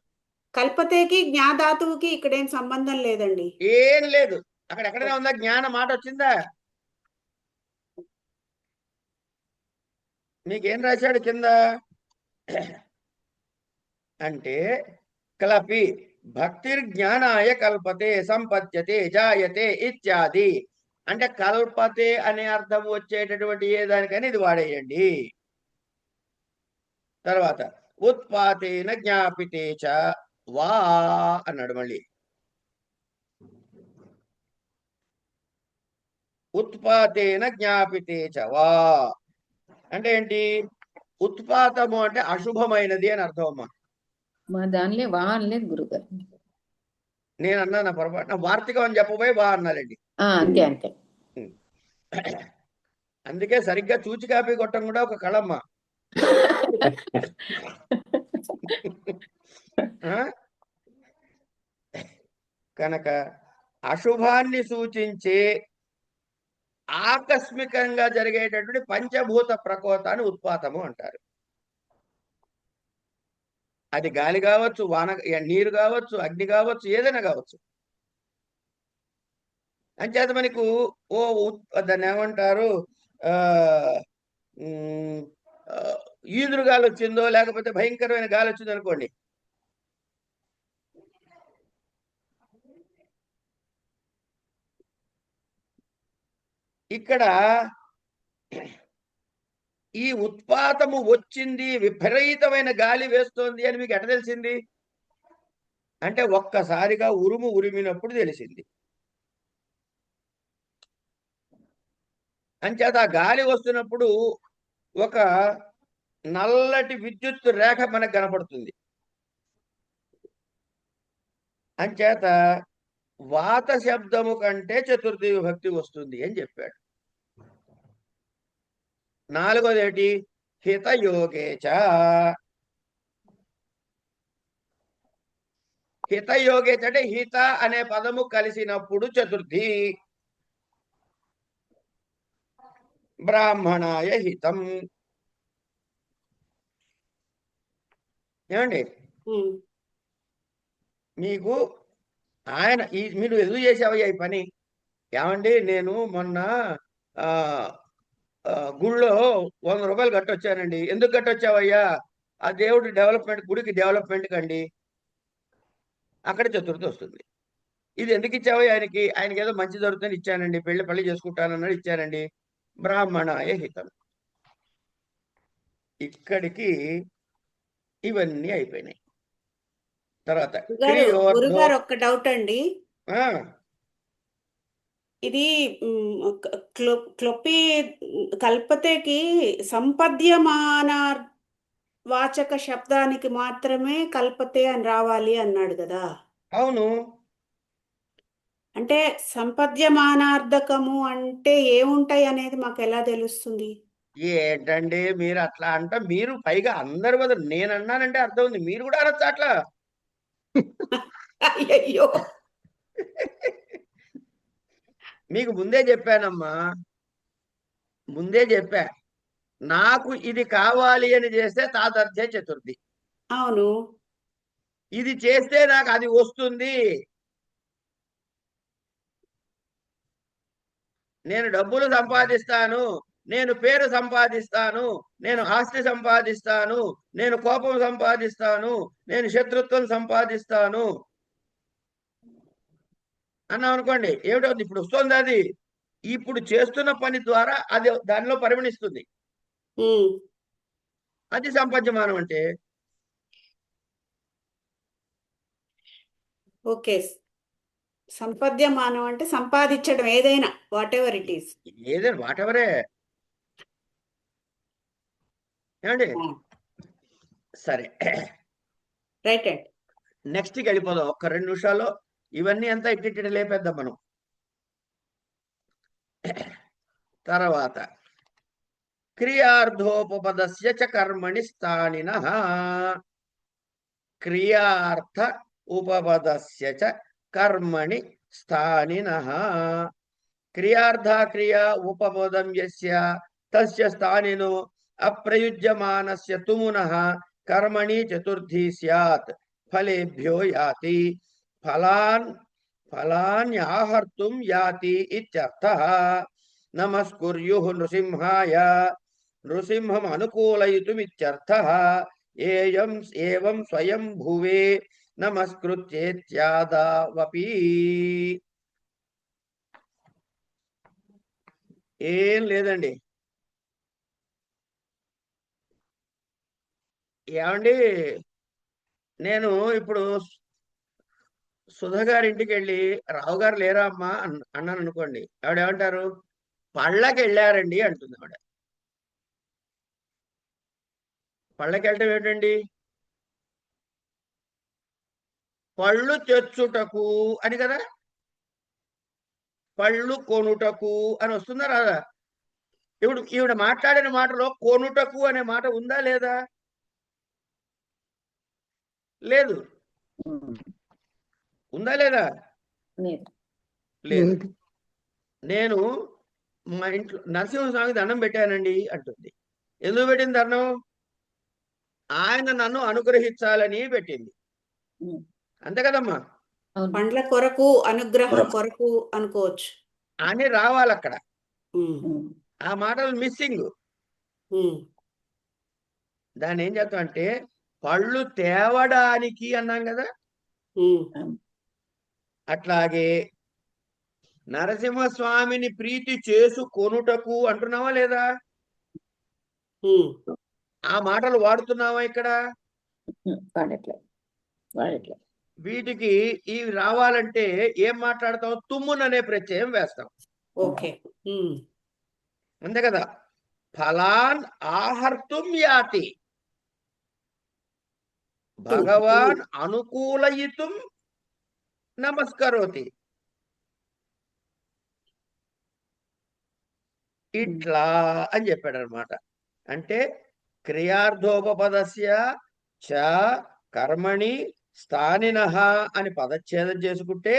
కల్పతేకి జ్ఞాధాతువుకి ఇక్కడ ఏం సంబంధం లేదండి. ఏం లేదు. అక్కడ ఎక్కడైనా ఉందా జ్ఞాన మాట వచ్చిందా? మీకేం రాశాడు కింద అంటే క్లపి భక్తిర్జ్ఞానాయ కల్పతే సంపద్యతే జాయతే ఇత్యాది. అంటే కల్పతే అనే అర్థం వచ్చేటటువంటి ఏ దానికని ఇది వాడేయండి. తర్వాత ఉత్పాతేన జ్ఞాపితే చ వా అన్నాడు. మళ్ళీ ఉత్పాతేన జ్ఞాపితే చ వా అంటే ఏంటి? ఉత్పాతము అంటే అశుభమైనది అని అర్థం అమ్మా. మా దానిలో వా అనలేదు గురుగారు. నేను అన్నా పొరపాటున వార్తికం అని చెప్పబోయి వా అన్నారండి. అంతే అంతే. అందుకే సరిగ్గా చూచి కాపీ కొట్టం కూడా ఒక కళమ్మ. కనుక అశుభాన్ని సూచించే ఆకస్మికంగా జరిగేటటువంటి పంచభూత ప్రకోతాన్ని ఉత్పాతము అంటారు. అది గాలి కావచ్చు, వాన, నీరు కావచ్చు, అగ్ని కావచ్చు, ఏదైనా కావచ్చు. అంచేత మనకు దాన్ని ఏమంటారు, ఈదురు గాలి వచ్చిందో లేకపోతే భయంకరమైన గాలి వచ్చిందో అనుకోండి, ఇక్కడ ఈ ఉత్పాతము వచ్చింది, విపరీతమైన గాలి వేస్తోంది అని మీకు ఎట్ట తెలిసింది? అంటే ఒక్కసారిగా ఉరుము ఉరిమినప్పుడు తెలిసింది. అంచేత ఆ గాలి వస్తున్నప్పుడు ఒక నల్లటి విద్యుత్ రేఖ మనకు కనపడుతుంది. అంచేత వాత శబ్దము కంటే చతుర్థి విభక్తి వస్తుంది అని చెప్పాడు. నాలుగోది ఏంటి? హితయోగేచ. హితయోగేచ అంటే హిత అనే పదము కలిసినప్పుడు చతుర్థి. బ్రాహ్మణాయ హితం. ఏమండి? మీకు ఆయన మీరు ఎందుకు చేసావయ్యా ఈ పని? ఏమండి నేను మొన్న ఆ గుళ్ళో 100 రూపాయలు కట్టొచ్చానండి. ఎందుకు కట్టొచ్చావయ్యా? ఆ దేవుడి డెవలప్మెంట్, గుడికి డెవలప్మెంట్ కండి. అక్కడ చతుర్థి వస్తుంది. ఇది ఎందుకు ఇచ్చావయ్యా ఆయనకి? ఆయనకి ఏదో మంచి జరుగుతుందని ఇచ్చానండి, పెళ్లి చేసుకుంటానన్నాడు, ఇచ్చానండి. బ్రాహ్మణాయ హితం. ఇక్కడికి ఇవన్నీ అయిపోయినాయి. తర్వాత గురుగారు ఒక్క డౌట్ అండి. ఇది క్లొప్పి కల్పతేకి సంపద్యమాన వాచక శబ్దానికి మాత్రమే కల్పతే అని రావాలి అన్నాడు కదా. అవును. అంటే సంపద్యమానార్థకము అంటే ఏముంటాయి అనేది మాకు ఎలా తెలుస్తుంది? ఏంటండి మీరు అట్లా అంట? మీరు పైగా అందరి వద్ద నేను అన్నానంటే అర్థం ఉంది, మీరు కూడా అనొచ్చు అట్లా. అయ్యో, మీకు ముందే చెప్పానమ్మా, ముందే చెప్పా. నాకు ఇది కావాలి అని చేస్తే తాదర్థ్య చతుర్థి. అవును. ఇది చేస్తే నాకు అది వస్తుంది. నేను డబ్బులు సంపాదిస్తాను, నేను పేరు సంపాదిస్తాను, నేను ఆస్తి సంపాదిస్తాను, నేను కోపం సంపాదిస్తాను, నేను శత్రుత్వం సంపాదిస్తాను అన్నాం అనుకోండి, ఏమిటవుతుంది? ఇప్పుడు వస్తుంది అది. ఇప్పుడు చేస్తున్న పని ద్వారా అది దానిలో పరిగణిస్తుంది. అది సంపద్యమానం అంటే. ఓకే, సంపద్యమానం అంటే సంపాదించడం, ఏదైనా వాట్ ఎవర్ ఇట్ ఈస్, ఏదైనా వాట్ ఎవరే. ఏమండి? సరే, రైట్ అండి. నెక్స్ట్కి వెళ్ళిపోదాం. ఒక్క 2 నిమిషాల్లో ఇవన్నీ అంతా ఇట్టి లేపేద్దాం మనం. తర్వాత క్రియార్థోపపదస్య చ కర్మణి స్థానినః. క్రియార్థ ఉపపదస్య చ కర్మణి స్థానినః. క్రియార్థ క్రియా ఉపపదం యస్య తస్య స్థానినో అప్రయుజ్యమానస్య తుమునః కర్మణి చతుర్థి స్యాత్. ఫలేభ్యో యాతి. ఫలాన్యాహర్తుం యాతి ఇత్యర్థః. నమస్కుర్యుః నృసింహాయ. నృసింహం అనుకూలయితుమిత్యర్థః. ఏవం స్వయం భువే నమస్కృత్యేత్యాదావపి. ఏం లేదండి. ఏమండి, నేను ఇప్పుడు సుధ గారి ఇంటికి వెళ్ళి రావు గారు లేరా అమ్మా అన్నాను అనుకోండి, ఆవిడ ఏమంటారు? పళ్ళకి వెళ్ళారండి అంటుంది ఆవిడ. పళ్ళకి వెళ్ళటం ఏంటండి? పళ్ళు తెచ్చుటకు అని కదా, పళ్ళు కొనుటకు అని వస్తుందా రాదా? ఇప్పుడు ఈవిడ మాట్లాడిన మాటలో కొనుటకు అనే మాట ఉందా లేదా? లేదు. ఉందా లేదా? లేదు. నేను మా ఇంట్లో నరసింహస్వామికి దండం పెట్టానండి అంటుంది. ఎందుకు పెట్టింది దండం? ఆయన నన్ను అనుగ్రహించాలని పెట్టింది, అంతే కదమ్మా? పండ్ల కొరకు, అనుగ్రహం కొరకు అనుకోవచ్చు అని రావాలి అక్కడ. ఆ మాటలు మిస్సింగ్. దాన్ని ఏం చేస్తాం అంటే పళ్ళు తేవడానికి అన్నాం కదా, అట్లాగే నరసింహస్వామిని ప్రీతి చేసుకొనుటకు అంటున్నావా లేదా? ఆ మాటలు వాడుతున్నావా ఇక్కడ? వీటికి ఇవి రావాలంటే ఏం మాట్లాడతాం? తుమ్మున్ అనే ప్రత్యయం వేస్తాం. ఓకే, అంతే కదా. ఫలాన్ ఆహర్తుం యాతి. భగవాన్ అనుకూలయితుం నమస్కరోతి. ఇట్లా అని చెప్పాడు అనమాట. అంటే క్రియార్థోపపదస్య చ కర్మణి స్థానినః అని పదచ్ఛేదం చేసుకుంటే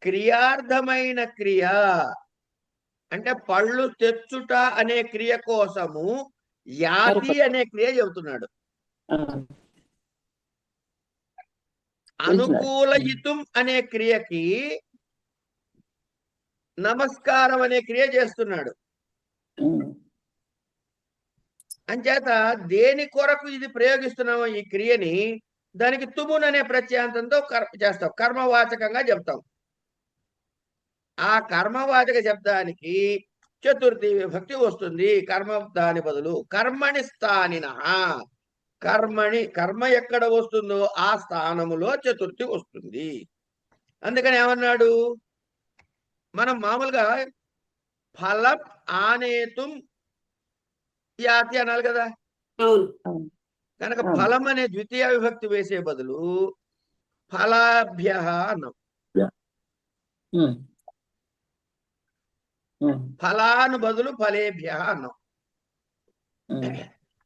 క్రియార్థమైన క్రియ అంటే పళ్ళు తెచ్చుట అనే క్రియ కోసము యాతి అనే క్రియ చెబుతున్నాడు. అనుకూలయితుం అనే క్రియకి నమస్కారం అనే క్రియ చేస్తున్నాడు. అంచేత దేని కొరకు ఇది ప్రయోగిస్తున్నామో ఈ క్రియని దానికి తుమున్ అనే ప్రత్యయంతంతో చేస్తాం, కర్మవాచకంగా చెప్తాం. ఆ కర్మవాచక శబ్దానికి చతుర్థి విభక్తి వస్తుంది. కర్మ దాని బదులు కర్మణి స్థానిన, కర్మ ఎక్కడ వస్తుందో ఆ స్థానములో చతుర్థి వస్తుంది. అందుకని ఏమన్నాడు, మనం మామూలుగా ఫలం ఆనేతుం యాతి అనాలి కదా. అవును. కనుక ఫలం అనే ద్వితీయ విభక్తి వేసే బదులు ఫలాభ్య అన్నాం. ఫలాను బదులు ఫలేభ్య అన్నాం.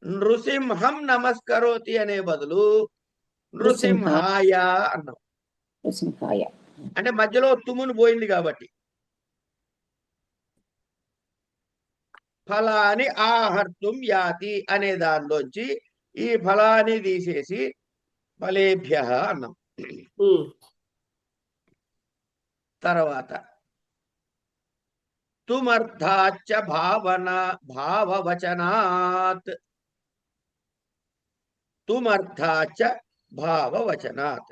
నృసింహం నమస్కరోతి అనే బదులు నృసింహాయ అన్నాం. అంటే మధ్యలో తుమ్మును పోయింది కాబట్టి. ఫలాని ఆహర్తుం యాతి అనే దానిలోంచి ఈ ఫలాన్ని తీసేసి ఫలేభ్య అన్నాం. తర్వాత తుమర్థాచ్చ భావవచనాత్, తుమర్థాచ్చ భావవచనాత్,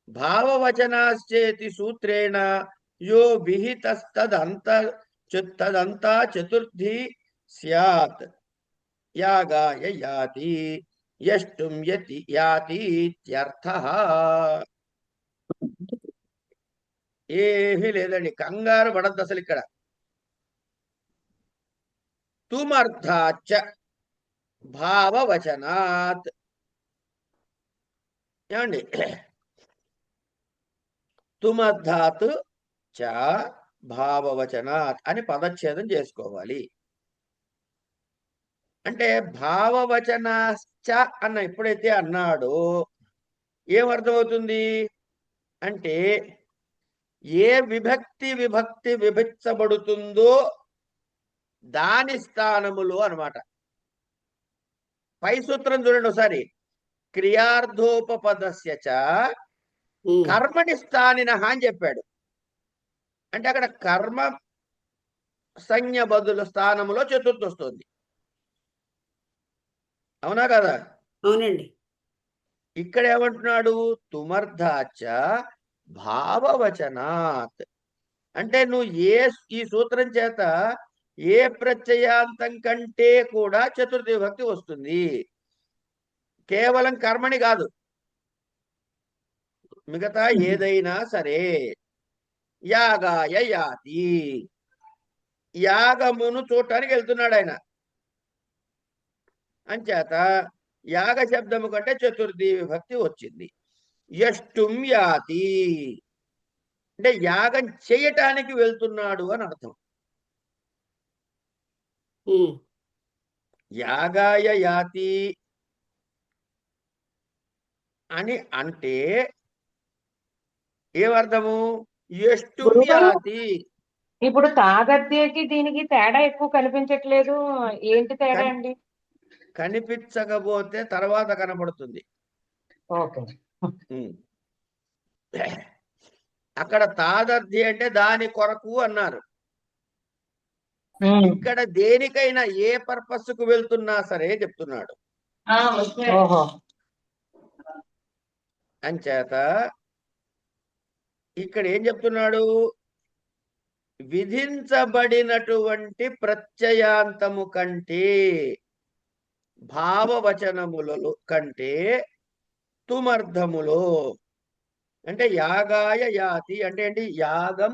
భావవచనాశ్చేతి సూత్రేణ యో విహితస్తదంతా చతుర్థి స్యాత్ యాగాయ యాతి యష్టుం యాతి ఇత్యర్థః. ఏమీ లేదండి, కంగారు పడద్దు అసలు. ఇక్కడ తుమర్థాచ్చ భావవచనాత్ ఏమండి, తుమర్థాత్ చ భావవచనాత్ అని పదచ్ఛేదం చేసుకోవాలి. అంటే భావవచనాశ్చ అన్న ఎప్పుడైతే అన్నాడో ఏమర్థమవుతుంది అంటే ఏ విభక్తి విభజించబడుతుందో దాని స్థానములో అన్నమాట. పై సూత్రం చూడండి ఒకసారి, క్రియార్థోపపదస్య చ కర్మణి స్థానినః అని చెప్పాడు. అంటే అక్కడ కర్మ సంజ్ఞ బదులు స్థానములో చతుర్థి వస్తుంది. అవునా కదా? అవునండి. ఇక్కడ ఏమంటున్నాడు, తుమర్థాచ భావవచనాత్. అంటే నువ్వు ఈ సూత్రం చేత ఏ ప్రత్యయాంతం కంటే కూడా చతుర్థి విభక్తి వస్తుంది. కేవలం కర్మని కాదు, మిగతా ఏదైనా సరే. యాగాయ యాతి, యాగమును చూడటానికి వెళ్తున్నాడు ఆయన. అంచేత యాగ శబ్దము కంటే చతుర్థి విభక్తి వచ్చింది. యష్టుం యాతి అంటే యాగం చేయటానికి వెళ్తున్నాడు అని అర్థం. యాగాయ యాతి అని అంటే ఏమర్థము, యష్టుం యాతి. ఇప్పుడు తాగత్యకి దీనికి తేడా ఎక్కువ కనిపించట్లేదు, ఏంటి తేడా అండి? కనిపించకపోతే తర్వాత కనబడుతుంది. ఓకే. అక్కడ తాదర్థి అంటే దాని కొరకు అన్నారు. ఇక్కడ దేనికైనా ఏ పర్పస్ కు వెళ్తున్నా సరే చెప్తున్నాడు. అంచేత ఇక్కడ ఏం చెప్తున్నాడు, విధించబడినటువంటి ప్రత్యయాంతము కంటే భావవచనములలో కంటే తుమర్థములో అంటే యాగాయ యాతి అంటే ఏంటి, యాగం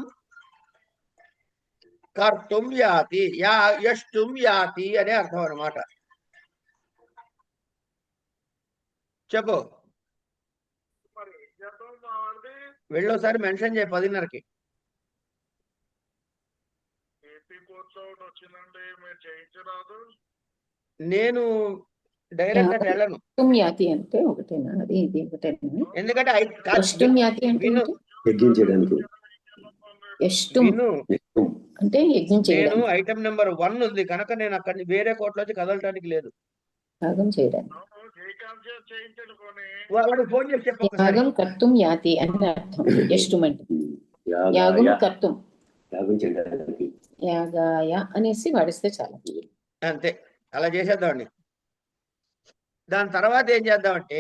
కర్తుం యాతి, యష్టుం యాతి అనే అర్థం అన్నమాట. చెప్పు, వెళ్ళోసారి మెన్షన్ చేయ 10:30కి. నేను డైరెక్ట్ గా వెళ్ళను, యాతి అంటే ఒకటేనా, అది ఇది ఒకటేనా? ఎందుకంటే యాతి అంటే యజ్ఞించడానికి అంటే యజ్ఞం చేయడం. నేను ఐటమ్ నెంబర్ 1 ఉంది కనుక నేను అక్కడి వేరే కోట్లోంచి కదలటానికి లేదు. యాగం చేయడానికి. వాడు ఫోన్ చేసి చెప్పు ఒకసారి. యాగం కర్తుం యాతి అని అర్థం. యష్టుమంటే యాగం యాగాయ కర్తుం, యాగం చేయడానికి. యాగాయ అనేసి వాడిస్తే చాలు. అంతే, అలా చేసేద్దామండి. దాని తర్వాత ఏం చేద్దామంటే,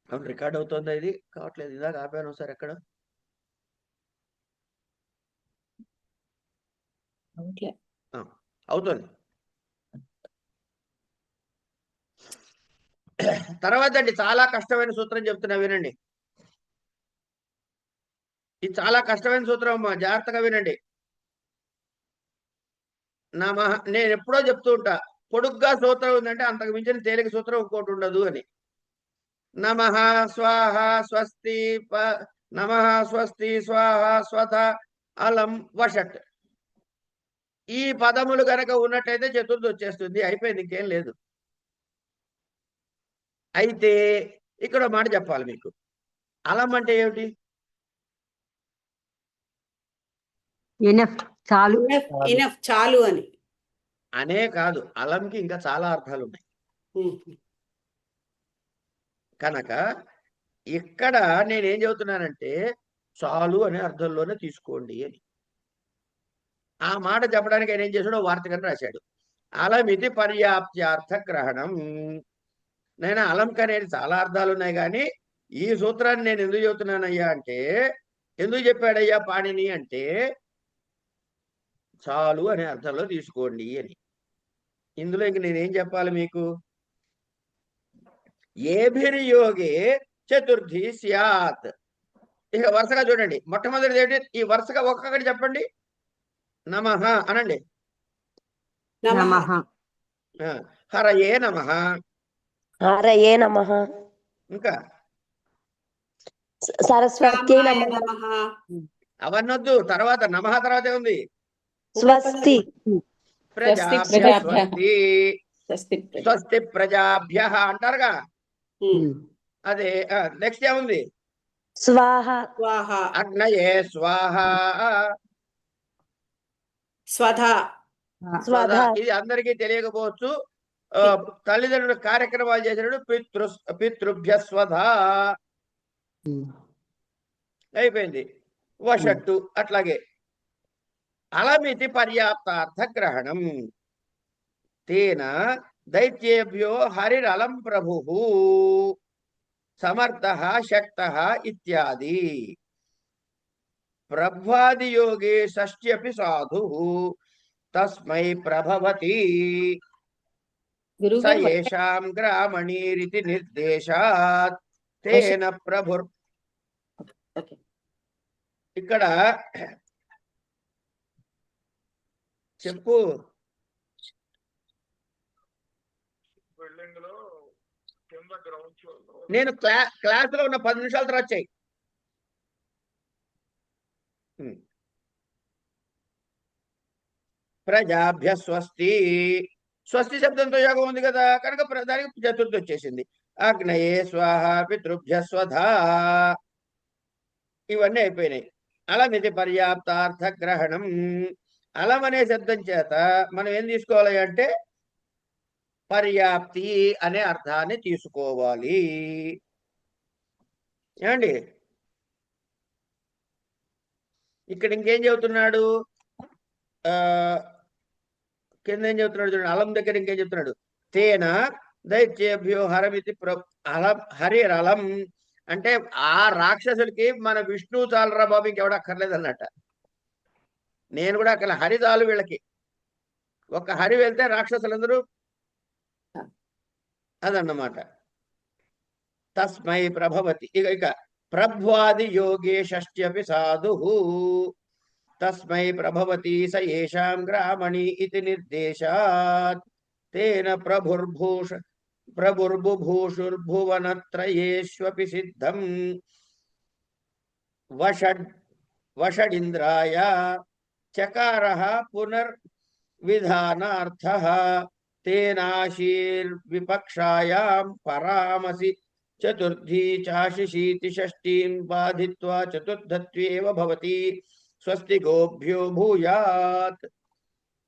అవును రికార్డ్ అవుతుందా? ఇది కావట్లేదు, ఇదాకా ఆపాను సార్. ఎక్కడ ఓకే. అవుతుంది. తర్వాత అండి చాలా కష్టమైన సూత్రం చెప్తున్నా, వినండి. ఇది చాలా కష్టమైన సూత్రం అమ్మా, జాగ్రత్తగా వినండి. నేను ఎప్పుడో చెప్తూ ఉంటా, పొడుగ్గా సూత్రం ఉందంటే అంతకు మించిన తేలిక సూత్రం ఇంకోటి ఉండదు అని. నమః స్వాహ స్వస్తి నమః స్వస్తి స్వాహ స్వథ అలం వషట్. ఈ పదములు గనక ఉన్నట్టయితే చతుర్థి వచ్చేస్తుంది, అయిపోయింది, ఇంకేం లేదు. అయితే ఇక్కడ మాట చెప్పాలి మీకు. అలం అంటే ఏమిటి? ఎనఫ్, చాలు. ఇనఫ్, చాలు అని. అనే కాదు, అలంకి ఇంకా చాలా అర్థాలు ఉన్నాయి. కనుక ఇక్కడ నేనేం చెబుతున్నానంటే చాలు అనే అర్థంలోనే తీసుకోండి అని. ఆ మాట చెప్పడానికి ఆయన ఏం చేశాడో వార్తకని రాశాడు. అలమితి పర్యాప్త్యార్థ గ్రహణం. నేను అలంకి అనేది చాలా అర్థాలు ఉన్నాయి, కానీ ఈ సూత్రాన్ని నేను ఎందుకు చెబుతున్నానయ్యా అంటే, ఎందుకు చెప్పాడయ్యా పాణిని అంటే, చాలు అనే అర్థంలో తీసుకోండి అని. ఇందులో ఇంక నేనేం చెప్పాలి మీకు? ఏభిర్యోగే చతుర్థి స్యాత్. ఇక వరుసగా చూడండి. మొట్టమొదటిది ఏంటి? ఈ వరుసగా ఒక్కొక్కటి చెప్పండి. నమః అనండి. నమః. హరయే నమః. హరయే నమః. ఇంకా సరస్వత్యై రామాయ నమః. నమః. అవన్నొద్దు, తర్వాత నమః తర్వాత ఉంది స్వస్తి. ప్రజాభ్య. స్వస్తి స్వస్తి ప్రజాభ్య అంటారుగా, అదే. నెక్స్ట్ ఏముంది? స్వాహ. స్వాహ. అగ్నయే స్వాహ. స్వధ. స్వధ. ఇది అందరికీ తెలియకపోవచ్చు. తల్లిదండ్రులు కార్యక్రమాలు చేసినప్పుడు పితృభ్య స్వధ అయిపోయింది. వషట్టు అట్లాగే. అలమితి పర్యాప్తార్థ గ్రహణం. తేన దైత్యేభ్యో హరిరలం ప్రభు సమర్థ శక్త ఇత్యాది. ప్రభ్వాదియోగే షష్ట్యపి సాధు తస్మై ప్రభవతి స యేషాం గ్రామణీరితి నిర్దేశాత్ తేన ప్రభుర్. ఇక్కడ చెప్పు. నేను క్లాసులో ఉన్న 10 నిమిషాల తర్వాత వచ్చాయి. ప్రజాభ్య స్వస్తి. స్వస్తి శబ్దంతో యోగం ఉంది కదా, కనుక దానికి చతుర్థి వచ్చేసింది. అగ్నయే స్వాహ పితృభ్య స్వధా. ఇవన్నీ అయిపోయినాయి. అలమితి పర్యాప్తార్థ గ్రహణం. అలం అనే శబ్దం చేత మనం ఏం తీసుకోవాలి అంటే పర్యాప్తి అనే అర్థాన్ని తీసుకోవాలి. ఏమండి? ఇక్కడ ఇంకేం చెబుతున్నాడు? కింద ఏం చెబుతున్నాడు చూడండి. అలం దగ్గర ఇంకేం చెప్తున్నాడు? తేన దైత్యేభ్యో హరమితి హరిరలం. అంటే ఆ రాక్షసులకి మన విష్ణువు చాలరా బాబు, ఇంకెవడ అక్కర్లేదు అన్నట్ట. నేను కూడా అక్కడ హరి చాలు వీళ్ళకి. ఒక హరి వెళ్తే రాక్షసులందరూ అదన్నమాట. తస్మై ప్రభవతి. ఇక ప్రభ్వాది యోగే షష్ట్యపి సాధు తస్మై ప్రభవతి స యేషాం గ్రామణి ఇతి నిర్దేశాత్ తేన ప్రభుర్బుభూషుర్భువనత్రయేష్వపి సిద్ధం వషడింద్రాయ చకారః పునర్విధానార్థః తేనాశీర్విపక్షాయాం పరామసి చతుర్థీ చాశిషీతి షష్ఠీం బాధిత్వా చతుర్థత్వేవ భవతి స్వస్తి గోభ్యో భూయాత్.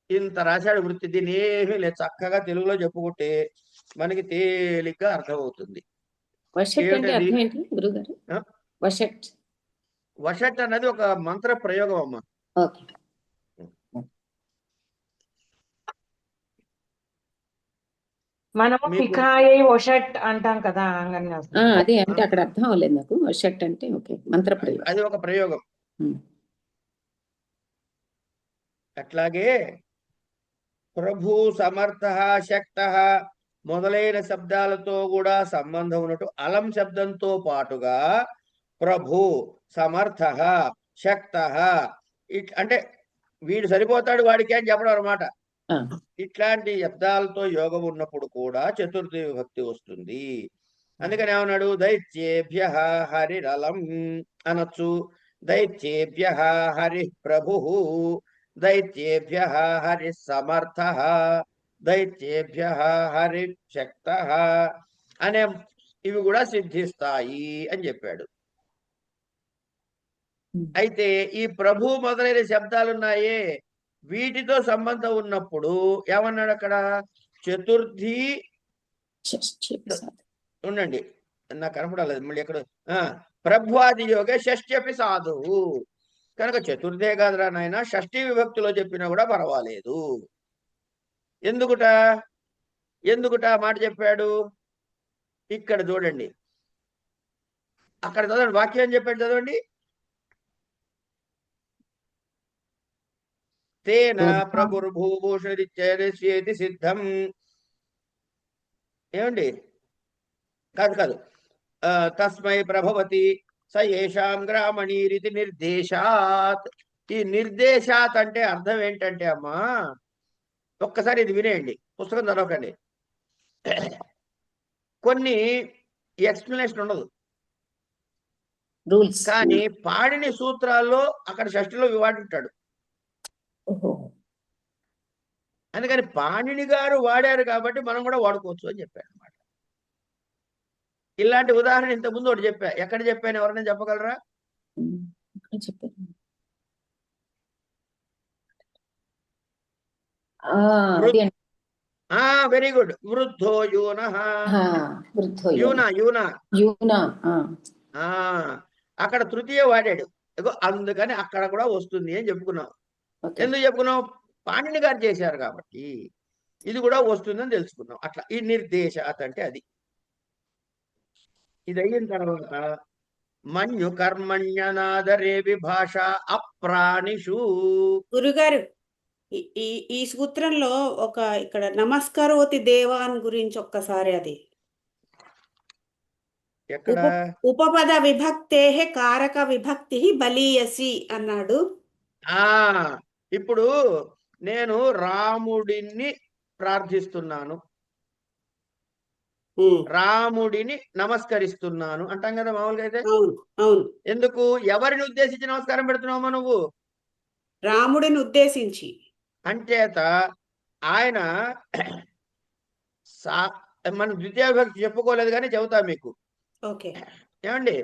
ఇంత రాశాడు వృత్తి. దీని ఏమీ లేదు, చక్కగా తెలుగులో చెప్పుకుంటే మనకి తేలిగ్గా అర్థమవుతుంది. వషట్ అంటే ఏమిటది? అర్థం ఏంటి గురుగారు? ఆ? వషట్. వషట్ అన్నది ఒక మంత్ర ప్రయోగం అమ్మ. ఓకే. మనము మీకు పికాయి ఒషట్ అంటాం కదా అంగన్య. అదే అంటే అక్కడ అర్థం అవ్వలేదు నాకు. వషట్ అంటే ఓకే మంత్ర ప్రయోగం. అది ఒక ప్రయోగం. అట్లాగే ప్రభు, సమర్థ, శక్త మొదలైన శబ్దాలతో కూడా సంబంధం ఉన్నట్టు అలం శబ్దంతో పాటుగా ప్రభు, సమర్థ, శక్త అంటే వీడు సరిపోతాడు వాడికి అని చెప్పడం అనమాట. ఇట్లాంటి శబ్దాలతో యోగం ఉన్నప్పుడు కూడా చతుర్థి విభక్తి వస్తుంది. అందుకని ఏమన్నాడు? దైత్యేభ్య హరిరలం అనొచ్చు, దైత్యేభ్య హరి ప్రభు, దైత్యేభ్య హరి సమర్థ, దైత్యేభ్య హరి శక్త అనే ఇవి కూడా సిద్ధిస్తాయి అని చెప్పాడు. అయితే ఈ ప్రభు మొదలైన శబ్దాలున్నాయే వీటితో సంబంధం ఉన్నప్పుడు ఏమన్నాడు అక్కడ? చతుర్థి ఉండండి, నాకు కనపడలేదు మళ్ళీ ఎక్కడ. ప్రభ్వాది యోగే షష్ఠ్యపి సాధువు కనుక చతుర్థే కాదురా నాయన, షష్ఠీ విభక్తిలో చెప్పినా కూడా పర్వాలేదు. ఎందుకుట మాట చెప్పాడు? ఇక్కడ చూడండి, అక్కడ చదవండి, వాక్యం చెప్పాడు చదవండి. తేన ప్రభుర్భూభూషరిచ్చేతి సిద్ధం. ఏమండి? కాదు తస్మై ప్రభవతి స ఏషాం గ్రామణీరితి నిర్దేశాత్. ఈ నిర్దేశాత్ అంటే అర్థం ఏంటంటే అమ్మా, ఒక్కసారి ఇది వినేయండి, పుస్తకం చదవకండి. కొన్ని ఎక్స్ప్లెనేషన్ ఉండదు, రూల్స్. కానీ పాణిని సూత్రాల్లో అక్కడ షష్ఠిలో వాడుంటాడు. అందుకని పాణిని గారు వాడారు కాబట్టి మనం కూడా వాడుకోవచ్చు అని చెప్పాడు అనమాట. ఇలాంటి ఉదాహరణ ఇంతకుముందు ఒకటి చెప్పా. ఎక్కడ చెప్పాను? ఎవరైనా చెప్పగలరా? Very good. వృద్ధో యూన. అక్కడ తృతీయ వాడాడు, అందుకని అక్కడ కూడా వస్తుంది అని చెప్పుకున్నాం. ఎందుకు చెప్పుకున్నాం? పాణిని గారు చేశారు కాబట్టి ఇది కూడా వస్తుందని తెలుసుకున్నాం. అట్లా ఈ నిర్దేశాత్ అంటే అది. ఇది అయిన తర్వాత మన్యు కర్మణ్యనాదరే విభాష అప్రాణిషు. గురుగారు, ఈ సూత్రంలో ఇక్కడ నమస్కారోతి దేవాన్ గురించి ఒక్కసారి అది ఎక్కడ? ఉపపద విభక్తే కారక విభక్తి బలీయసి అన్నాడు. ఇప్పుడు నేను రాముడిని ప్రార్థిస్తున్నాను, రాముడిని నమస్కరిస్తున్నాను అంటాం కదా మామూలుగా. అయితే ఎందుకు, ఎవరిని ఉద్దేశించి నమస్కారం పెడుతున్నావమ్మా నువ్వు? రాముడిని ఉద్దేశించి. అంచేత ఆయన మన ద్వితీయ విభక్తి చెప్పుకోలేదు కానీ చెబుతా మీకు. ఓకే, ఏమండి?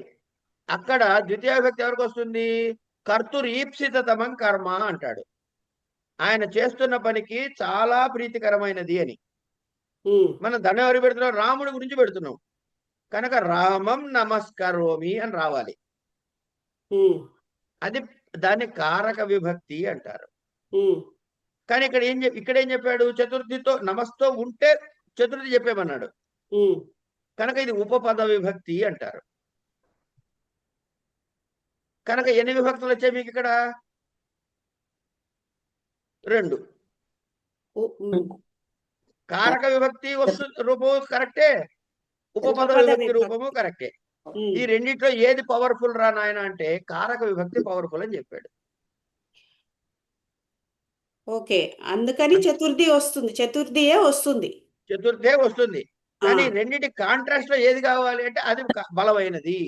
అక్కడ ద్వితీయ విభక్తి ఎవరికి వస్తుంది? కర్తురీప్సితమం కర్మ అంటాడు. ఆయన చేస్తున్న పనికి చాలా ప్రీతికరమైనది అని. మనం ధనం ఎవరు పెడుతున్నాం? రాముడి గురించి పెడుతున్నాం కనుక రామం నమస్కరోమి అని రావాలి. అది దాన్ని కారక విభక్తి అంటారు. కానీ ఇక్కడ ఏం చెప్పాడు? చతుర్థితో నమస్తో ఉంటే చతుర్థి చెప్పేమన్నాడు కనుక ఇది ఉపపద విభక్తి అంటారు. కనుక ఎన్ని విభక్తులు వచ్చాయి మీకు ఇక్కడ? 2. కారక విభక్తి రూపము కరెక్టే, ఉపపద విభక్తి రూపము కరెక్టే. ఈ రెండిట్లో ఏది పవర్ఫుల్ రా నాయన అంటే కారక విభక్తి పవర్ఫుల్ అని చెప్పాడు. ఓకే, అందుకని చతుర్థి వస్తుంది, చతుర్థియే వస్తుంది. కానీ రెండింటి కాంట్రాస్ట్ లో ఏది కావాలి అంటే అది బలమైనది.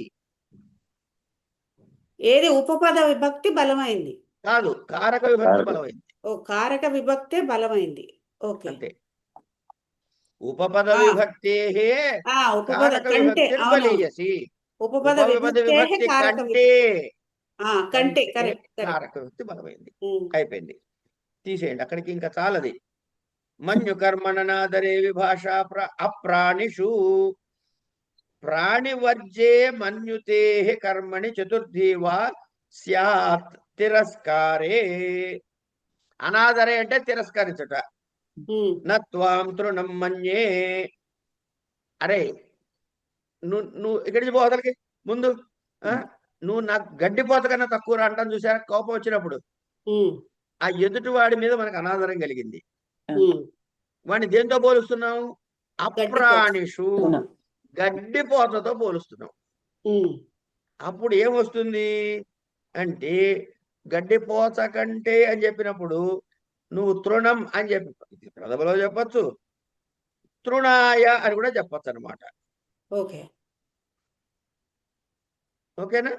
ఏది? ఉపపద విభక్తి బలమైంది కాదు, కారక విభక్తి బలమైంది. కారక విభక్తే బలమైంది. ఓకే, అంతే. ఉపపద విభక్తి కారక విభక్తి బలీయసి. ఉపపద విభక్తి కంటే కారక విభక్తి బలమైంది. అయిపోయింది, తీసేయండి అక్కడికి, ఇంకా చాలది. మన్యు కర్మణనాదరే విభాషా అప్రాణిషు ప్రాణివర్జే మన్యుతే కర్మణి చతుర్థి వా స్యాత్ తిరస్కారే. అనాదరే అంటే తిరస్కరించుట. నత్వాం తృణం మన్యే. అరే నువ్వు ఇక్కడి నుంచి పోతలకి ముందు నువ్వు నాకు గడ్డిపోత కన్నా తక్కువ అంటాను చూసారా కోపం వచ్చినప్పుడు. ఆ ఎదుటి వాడి మీద మనకు అనాదరం కలిగింది. వాడిని దేంతో పోలుస్తున్నాం? అప్రాణిషు, గడ్డిపోతతో పోలుస్తున్నాం. అప్పుడు ఏమొస్తుంది అంటే గడ్డిపోత కంటే అని చెప్పినప్పుడు నువ్వు తృణం అని చెప్పి ప్రథమలో చెప్పచ్చు, తృణాయ అని కూడా చెప్పచ్చు అనమాట. ఓకేనా?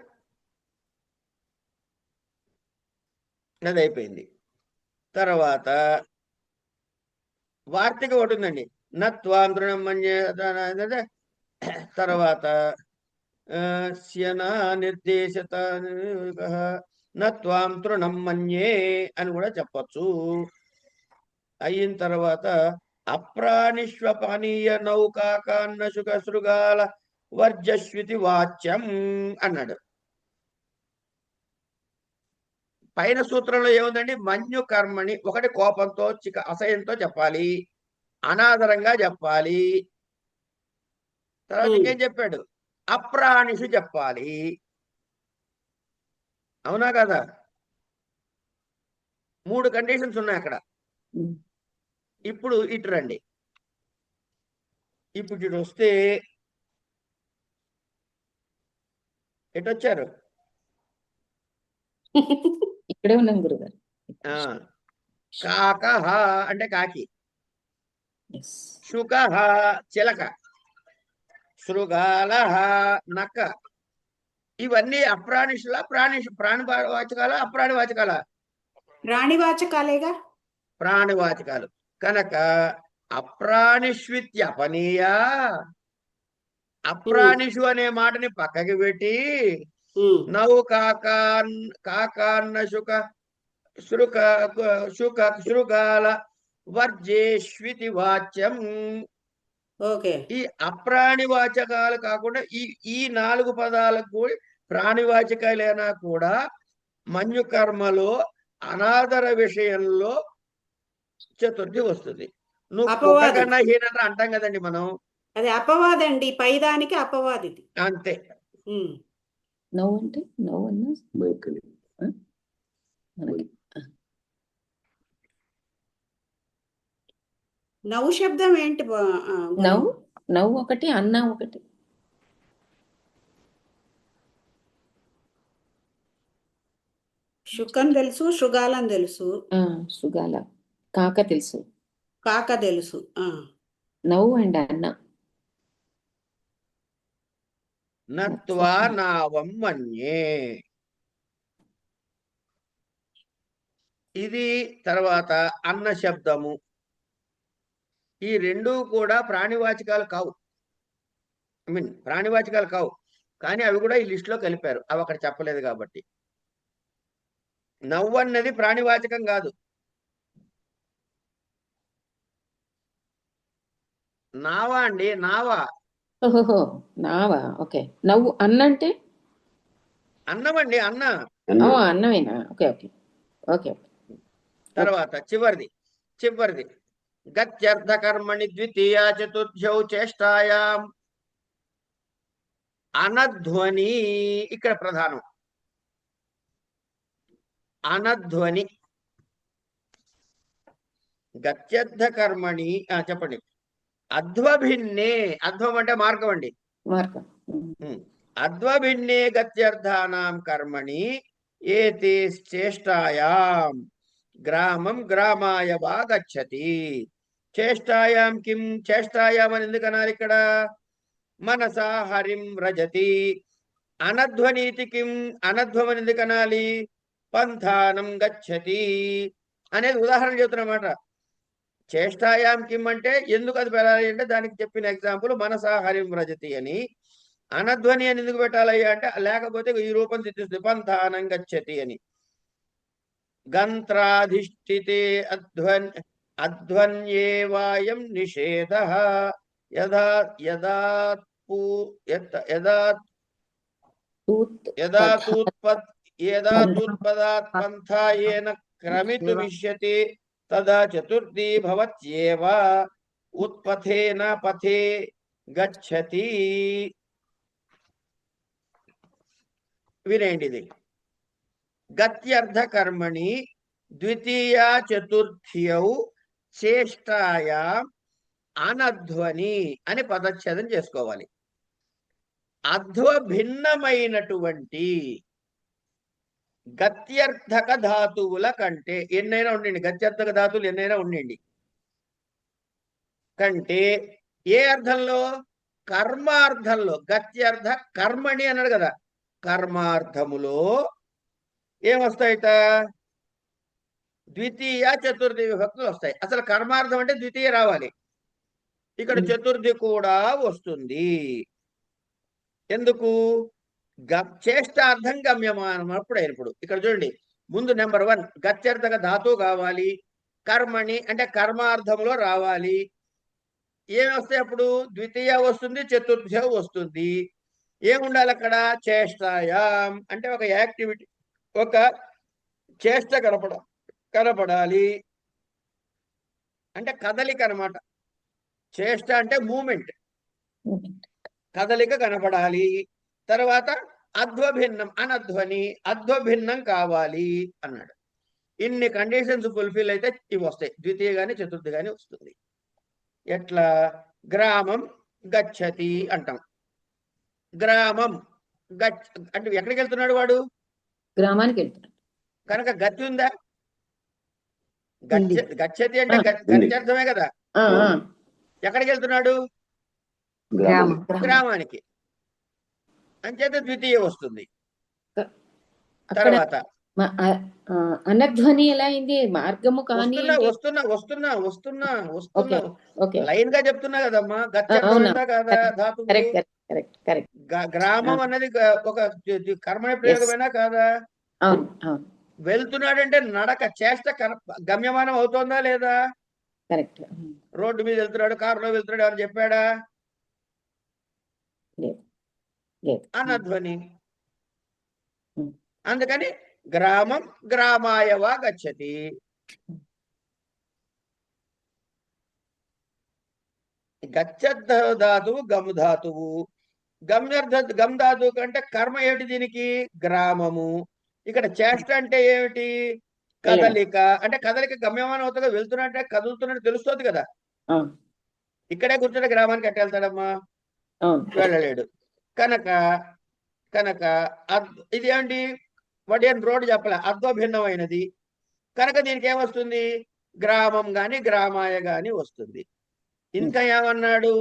అది అయిపోయింది. తర్వాత వార్తిక ఒకటి ఉందండి. నత్వాం తృణం మన్యే. తర్వాత నిర్దేశత నత్వాం తృణం మన్యే అని కూడా చెప్పచ్చు. అయిన తర్వాత అప్రాణిష్వపానీయ నౌకాకాన్న శుక శృగాల వర్జస్వితి వాచ్యం అన్నాడు. పైన సూత్రంలో ఏముందండి? మన్యు కర్మని ఒకటి కోపంతో అసహ్యంతో చెప్పాలి, అనాదరంగా చెప్పాలి. తర్వాత ఇంకేం చెప్పాడు? అప్రాణిషు చెప్పాలి. అవునా కదా? 3 కండిషన్స్ ఉన్నాయి అక్కడ. ఇప్పుడు ఇటు రండి. ఇప్పుడు ఇటు వస్తే ఎటు వచ్చారు? ఇక్కడే ఉన్నాం గురుగారు. కాకహ అంటే కాకి, శుకహ చిలక, శృగాలహ నక్క. ఇవన్నీ అప్రాణిషుల ప్రాణివాచకాల అప్రాణివాచకాల? ప్రాణివాచకాలేగా. ప్రాణివాచకాలు కనుక అప్రాణిష్విత్యపనీయ, అప్రాణిషు అనే మాటని పక్కకి పెట్టి నౌ కాకాన్న శృగాల వర్జేష్వితి వాచ్యం. ఈ అప్రాణివాచకాలు కాకుండా ఈ 4 పదాలకు కూడా ప్రాణివాచకాలైనా కూడా మన్యు కర్మలో అనాదర విషయంలో చతుర్థి వస్తుంది. నువ్వు కుక్కకన్నా హీనంగా అంటాం కదండి మనం. అది అపవాదండి, పైదానికి అపవాది. అంతే. నవ్వు అంటే నవ్వు అన్నా మనకి నవ్వు శబ్దం ఏంటి? నవ్వు ఒకటి, అన్న ఒకటి. శుకం తెలుసు, శృగాలం తెలుసు, శృగాల, కాక తెలుసు, కాక తెలుసు. నవ్వు అండ్ అన్న. నత్వా నావం మన్యే. ఇది తర్వాత అన్న శబ్దము. ఈ 2 కూడా ప్రాణివాచకాలు కావు. ప్రాణివాచకాలు కావు, కానీ అవి కూడా ఈ లిస్టులో కలిపారు. అవి అక్కడ చెప్పలేదు కాబట్టి. నవ్వు అన్నది ప్రాణివాచకం కాదు. నావా అండి, నావా. ఓహో, నావా. ఓకే. నవ్వు అన్న అంటే అన్నమండి, అన్న. అన్నమేనా? Okay okay okay. తర్వాత చివరిది గత్యర్థ కర్మణి ద్వితీయ చతుర్థ్యౌ చేష్టాయాం అనధ్వని. ఇక్కడ ప్రధానం అనధ్వని. గత్యర్థ కర్మణి చెప్పండి. అధ్వభిన్నే, అధ్వం అంటే మార్గం అండి. అధ్వభిన్నే గత్యర్థానాం కర్మణి ఏతే చేష్టాయాం గ్రామం గ్రామాయ వా గచ్చతి. చేష్టాయాం కిం? చేష్టాయాం అని ఎందుకు అన్నారు ఇక్కడ? మనసా హరిం వ్రజతి. అనధ్వనీతి కిం? అనధ్వం అని ఎందుకు అనాలి? పంథానం గచ్చతి అనేది ఉదాహరణ చెబుతున్నమాట. చేష్టాయాం కిం అంటే ఎందుకు అది పెట్టాలి అంటే దానికి చెప్పిన ఎగ్జాంపుల్ మనసా హరిం వ్రజతి అని. అనధ్వని అని ఎందుకు పెట్టాలయ్యా అంటే లేకపోతే ఈ రూపం సిద్ధిస్తుంది, పంథానం గచ్చతి అని. గంత్రాధిష్ఠితే అధ్వన్యేవాయం నిషేధః యదా యదా యదా యదాతూత్పదాత్ పంథా ఏన క్రమితుమిష్యతి తదా చతుర్థీ భవత్యేవ ఉత్పథేన పథే గచ్చతి. వినేయండి ఇది. గత్యర్థ కర్మణి ద్వితీయ చతుర్థ్యౌ చేష్టాయా అనధ్వని అని పదచ్ఛేదం చేసుకోవాలి. అధ్వ భిన్నమైనటువంటి గత్యర్థక ధాతువుల కంటే ఎన్నైనా ఉండండి, గత్యర్థక ధాతువులు ఎన్నైనా ఉండండి, కంటే ఏ అర్థంలో? కర్మార్థంలో. గత్యర్థ కర్మణి అన్నాడు కదా, కర్మార్థములో ఏమొస్తాయిట? ద్వితీయ చతుర్థి విభక్తులు వస్తాయి. అసలు కర్మార్థం అంటే ద్వితీయ రావాలి, ఇక్కడ చతుర్థి కూడా వస్తుంది. ఎందుకు? చేష్టార్థం గమ్యమానం అప్పుడు అయినప్పుడు. ఇక్కడ చూడండి, ముందు నెంబర్ 1 గత్యర్థక ధాతువు కావాలి, కర్మణి అంటే కర్మార్థంలో రావాలి. ఏమి వస్తాయి అప్పుడు? ద్వితీయ వస్తుంది, చతుర్థ వస్తుంది. ఏముండాలి అక్కడ? చేష్టాయాం అంటే ఒక యాక్టివిటీ, ఒక చేష్ట కనపడాలి, అంటే కదలిక అన్నమాట. చేష్ట అంటే మూమెంట్, కదలిక కనపడాలి. తర్వాత అధ్వభిన్నం అనధ్వని, అధ్వభిన్నం కావాలి అన్నాడు. ఇన్ని కండిషన్స్ ఫుల్ఫిల్ అయితే ఇవి వస్తాయి, ద్వితీయ గాని చతుర్థి గాని వస్తుంది. ఎట్లా? గ్రామం గచ్చతి అంటాం. గ్రామం అంటే ఎక్కడికి వెళ్తున్నాడు వాడు? గ్రామానికి వెళ్తున్నాడు కనుక గతి ఉందా? గచ్చతి అంటే గత్యర్థమే కదా. ఎక్కడికి వెళ్తున్నాడు? గ్రామానికి. అంచేత ద్వితీయ వస్తుంది. తర్వాత అనధ్వని ఎలా అయింది? మార్గము కానీ వస్తున్నా లైన్ గా చెప్తున్నా కదమ్మా. గత్యర్థం కదా ధాతువు. గ్రామం అన్నది ఒక కర్మణ ప్రయోగమేనా కాదా? వెళ్తున్నాడంటే నడక చేష్ట గమ్యమానం అవుతోందా లేదా? కరెక్ట్. రోడ్డు మీద వెళ్తున్నాడు, కారులో వెళ్తున్నాడు అని చెప్పాడా? అనధ్వని. అందుకని గ్రామం గ్రామాయవా గచ్చతి. గచ్చద్ధ ధాతువు గమ్ ధాతువు. గమ్ ధాతువు కంటే కర్మ ఏమిటి దీనికి? గ్రామము. ఇక్కడ చేష్ట అంటే ఏమిటి? కదలిక. అంటే కదలిక గమ్యమానం అవుతుందా? వెళ్తున్నట్టే కదులుతున్నట్టు తెలుస్తుంది కదా. ఇక్కడే కూర్చుంటే గ్రామానికి ఎట్ట వెళ్తాడమ్మా? వెళ్ళలేడు. కనుక ఇది ఏమిటి? వాడు ఏం రోడ్డు చెప్పలే, అధ్వభిన్నమైనది. కనుక దీనికి ఏమొస్తుంది? గ్రామం గాని గ్రామాయ గాని వస్తుంది. ఇంకా ఏమన్నాడు?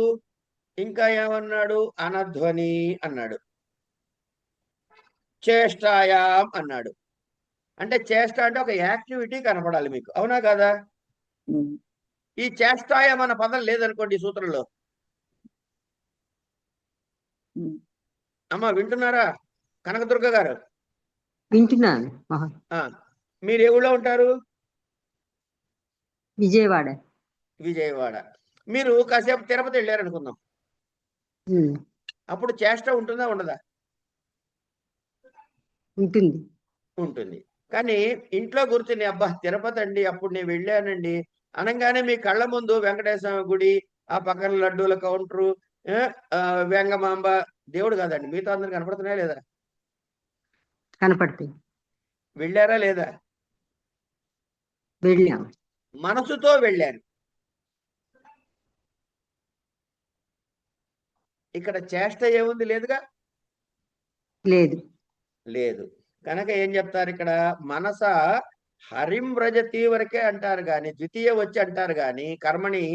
అనధ్వని అన్నాడు. చేష్టాయాం అన్నాడు. అంటే చేష్ట అంటే ఒక యాక్టివిటీ కనపడాలి మీకు, అవునా కదా? ఈ చేష్టాయం అన్న పదం లేదనుకోండి ఈ సూత్రంలో. అమ్మా వింటున్నారా కనకదుర్గ గారు? వింటున్నాను. మీరు ఏ ఊళ్ళో ఉంటారు? విజయవాడ. మీరు కాసేపు తిరుపతి వెళ్ళారనుకుందాం, అప్పుడు చేష్ట ఉంటుందా ఉండదా? ఉంటుంది. కానీ ఇంట్లో కూర్చుని అబ్బా తిరుపతి అండి, అప్పుడు నేను వెళ్ళానండి అనగానే మీ కళ్ళ ముందు వెంకటేశ్వర గుడి, ఆ పక్కన లడ్డూల కౌంటరు, వెంగమాంబ, దేవుడు కాదండి, మీతో అందరు కనపడుతున్నాయా లేదా? కనపడుతుంది. వెళ్ళారా లేదా? వెళ్ళాం. మనసుతో వెళ్ళారు. ఇక్కడ చేష్ట ఏముంది? లేదుగా. లేదు. కనుక ఏం చెప్తారు ఇక్కడ? మనస హరిం వ్రజతి వరకే అంటారు గాని, ద్వితీయ వచ్చి అంటారు గాని కర్మని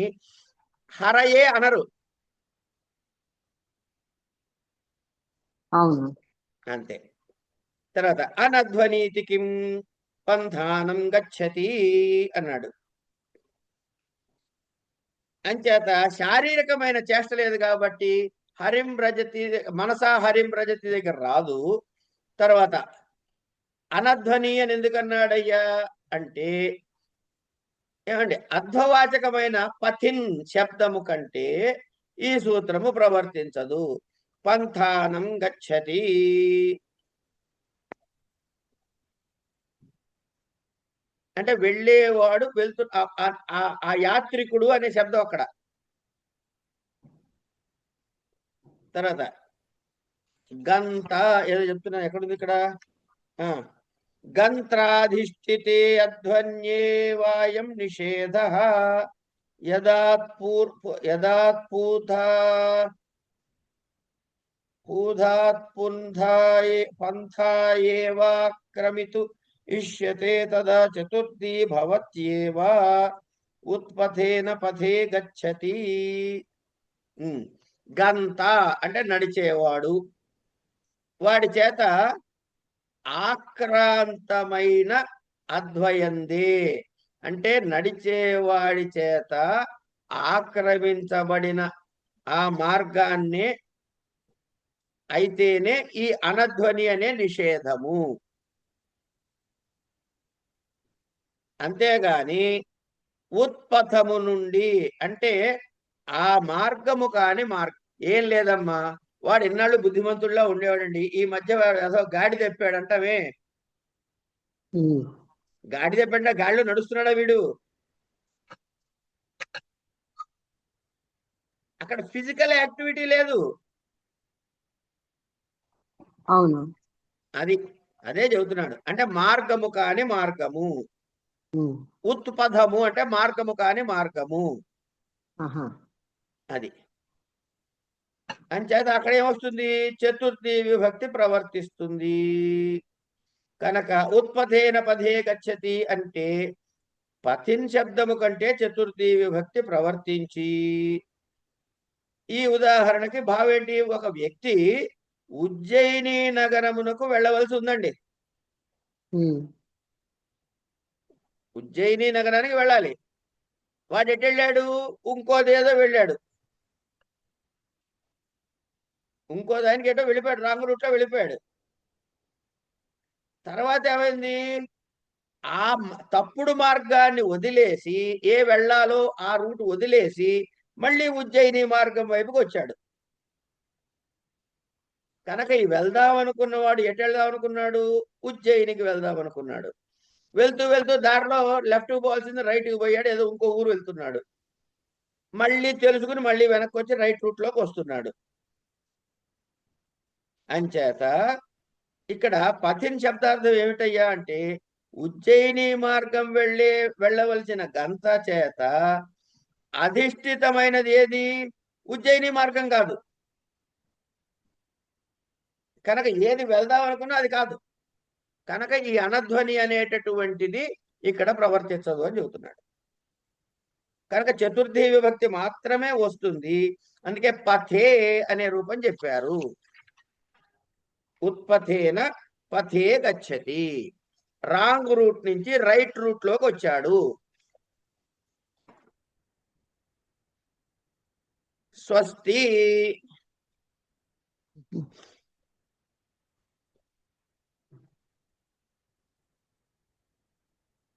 హరయే అనరు. అవును, అంతే. తర్వాత అనధ్వనీతి కిం పంథానం గచ్చతి అన్నాడు. అంచేత శారీరకమైన చేష్ట లేదు కాబట్టి హరిం వ్రజతి, మనసా హరిం వ్రజతి దగ్గర రాదు. తర్వాత అనధ్వని అని ఎందుకన్నాడయ్యా అంటే ఏమండి అర్ధవాచకమైన పథిన్ శబ్దము కంటే ఈ సూత్రము ప్రవర్తించదు. పంథానం గచ్చతి, అంటే వెళ్ళేవాడు ఆ యాత్రికుడు అనే శబ్దం అక్కడ. తర్వాత గంత ఏదో చెప్తున్నా, ఎక్కడుంది ఇక్కడ? గంత్రాధిష్ఠితే అధ్వన్యే వాయం నిషేధ పంథాయేవాక్రమితు ఇష్యతే తదా చతుర్థీ భవత్యేవ ఉత్పథేన పథే గచ్చతి. గంత అంటే నడిచేవాడు, వాడి చేత ఆక్రాంతమైన అద్వయందే అంటే నడిచేవాడి చేత ఆక్రమించబడిన ఆ మార్గాన్నే అయితేనే ఈ అనధ్వని అనే నిషేధము. అంతేగాని ఉత్పథము నుండి అంటే ఆ మార్గము కాని మార్గం ఏం లేదమ్మా. వాడు ఇన్నాళ్ళు బుద్ధిమంతుల్లా ఉండేవాడండి, ఈ మధ్య ఏదో గాడి తెప్పాడంటమే. గాడి తెప్పంటే గాడిలో నడుస్తున్నాడా వీడు? అక్కడ ఫిజికల్ యాక్టివిటీ లేదు. అవును, అదే చెబుతున్నాడు. అంటే మార్గము కాని మార్గము, ఉత్పథము అంటే మార్గము కాని మార్గము. అది అంచేత అక్కడ ఏమొస్తుంది? చతుర్థి విభక్తి ప్రవర్తిస్తుంది. కనుక ఉత్పథేన పథే గచ్చతి అంటే పథిన్ శబ్దము కంటే చతుర్థి విభక్తి ప్రవర్తించి. ఈ ఉదాహరణకి భావేంటి? ఒక వ్యక్తి ఉజ్జయిని నగరమునకు వెళ్ళవలసి ఉందండి. ఉజ్జయిని నగరానికి వెళ్ళాలి. వాడు ఎటు వెళ్ళాడు? ఇంకోదేదో వెళ్ళాడు, ఇంకో దానికి ఎటో వెళ్ళిపోయాడు, రాంగ్ రూట్లో వెళ్ళిపోయాడు. తర్వాత ఏమైంది? ఆ తప్పుడు మార్గాన్ని వదిలేసి, ఏ వెళ్ళాలో ఆ రూట్ వదిలేసి మళ్ళీ ఉజ్జయిని మార్గం వైపుకి వచ్చాడు. కనుక ఈ వెళ్దాం అనుకున్నవాడు ఎటు వెళ్దాం అనుకున్నాడు? ఉజ్జయినికి వెళ్దాం అనుకున్నాడు. వెళ్తూ వెళ్తూ దారిలో లెఫ్ట్ పోవాల్సింది రైట్కి పోయాడు, ఏదో ఇంకో ఊరు వెళ్తున్నాడు. మళ్ళీ తెలుసుకుని మళ్ళీ వెనక్కి వచ్చి రైట్ రూట్లోకి వస్తున్నాడు. అంచేత ఇక్కడ పథిన్ శబ్దార్థం ఏమిటయ్యా అంటే ఉజ్జయిని మార్గం వెళ్ళవలసిన గంత చేత అధిష్ఠితమైనది ఏది? ఉజ్జయిని మార్గం కాదు. కనుక ఏది వెళ్దాం అనుకున్నా అది కాదు. కనుక ఈ అనధ్వని అనేటటువంటిది ఇక్కడ ప్రవర్తించదు అని చెబుతున్నాడు. కనుక చతుర్థి విభక్తి మాత్రమే వస్తుంది. అందుకే పథే అనే రూపం చెప్పారు. ఉత్పథేన పథే గచ్చతి, రాంగ్ రూట్ నుంచి రైట్ రూట్ లోకి వచ్చాడు. స్వస్తి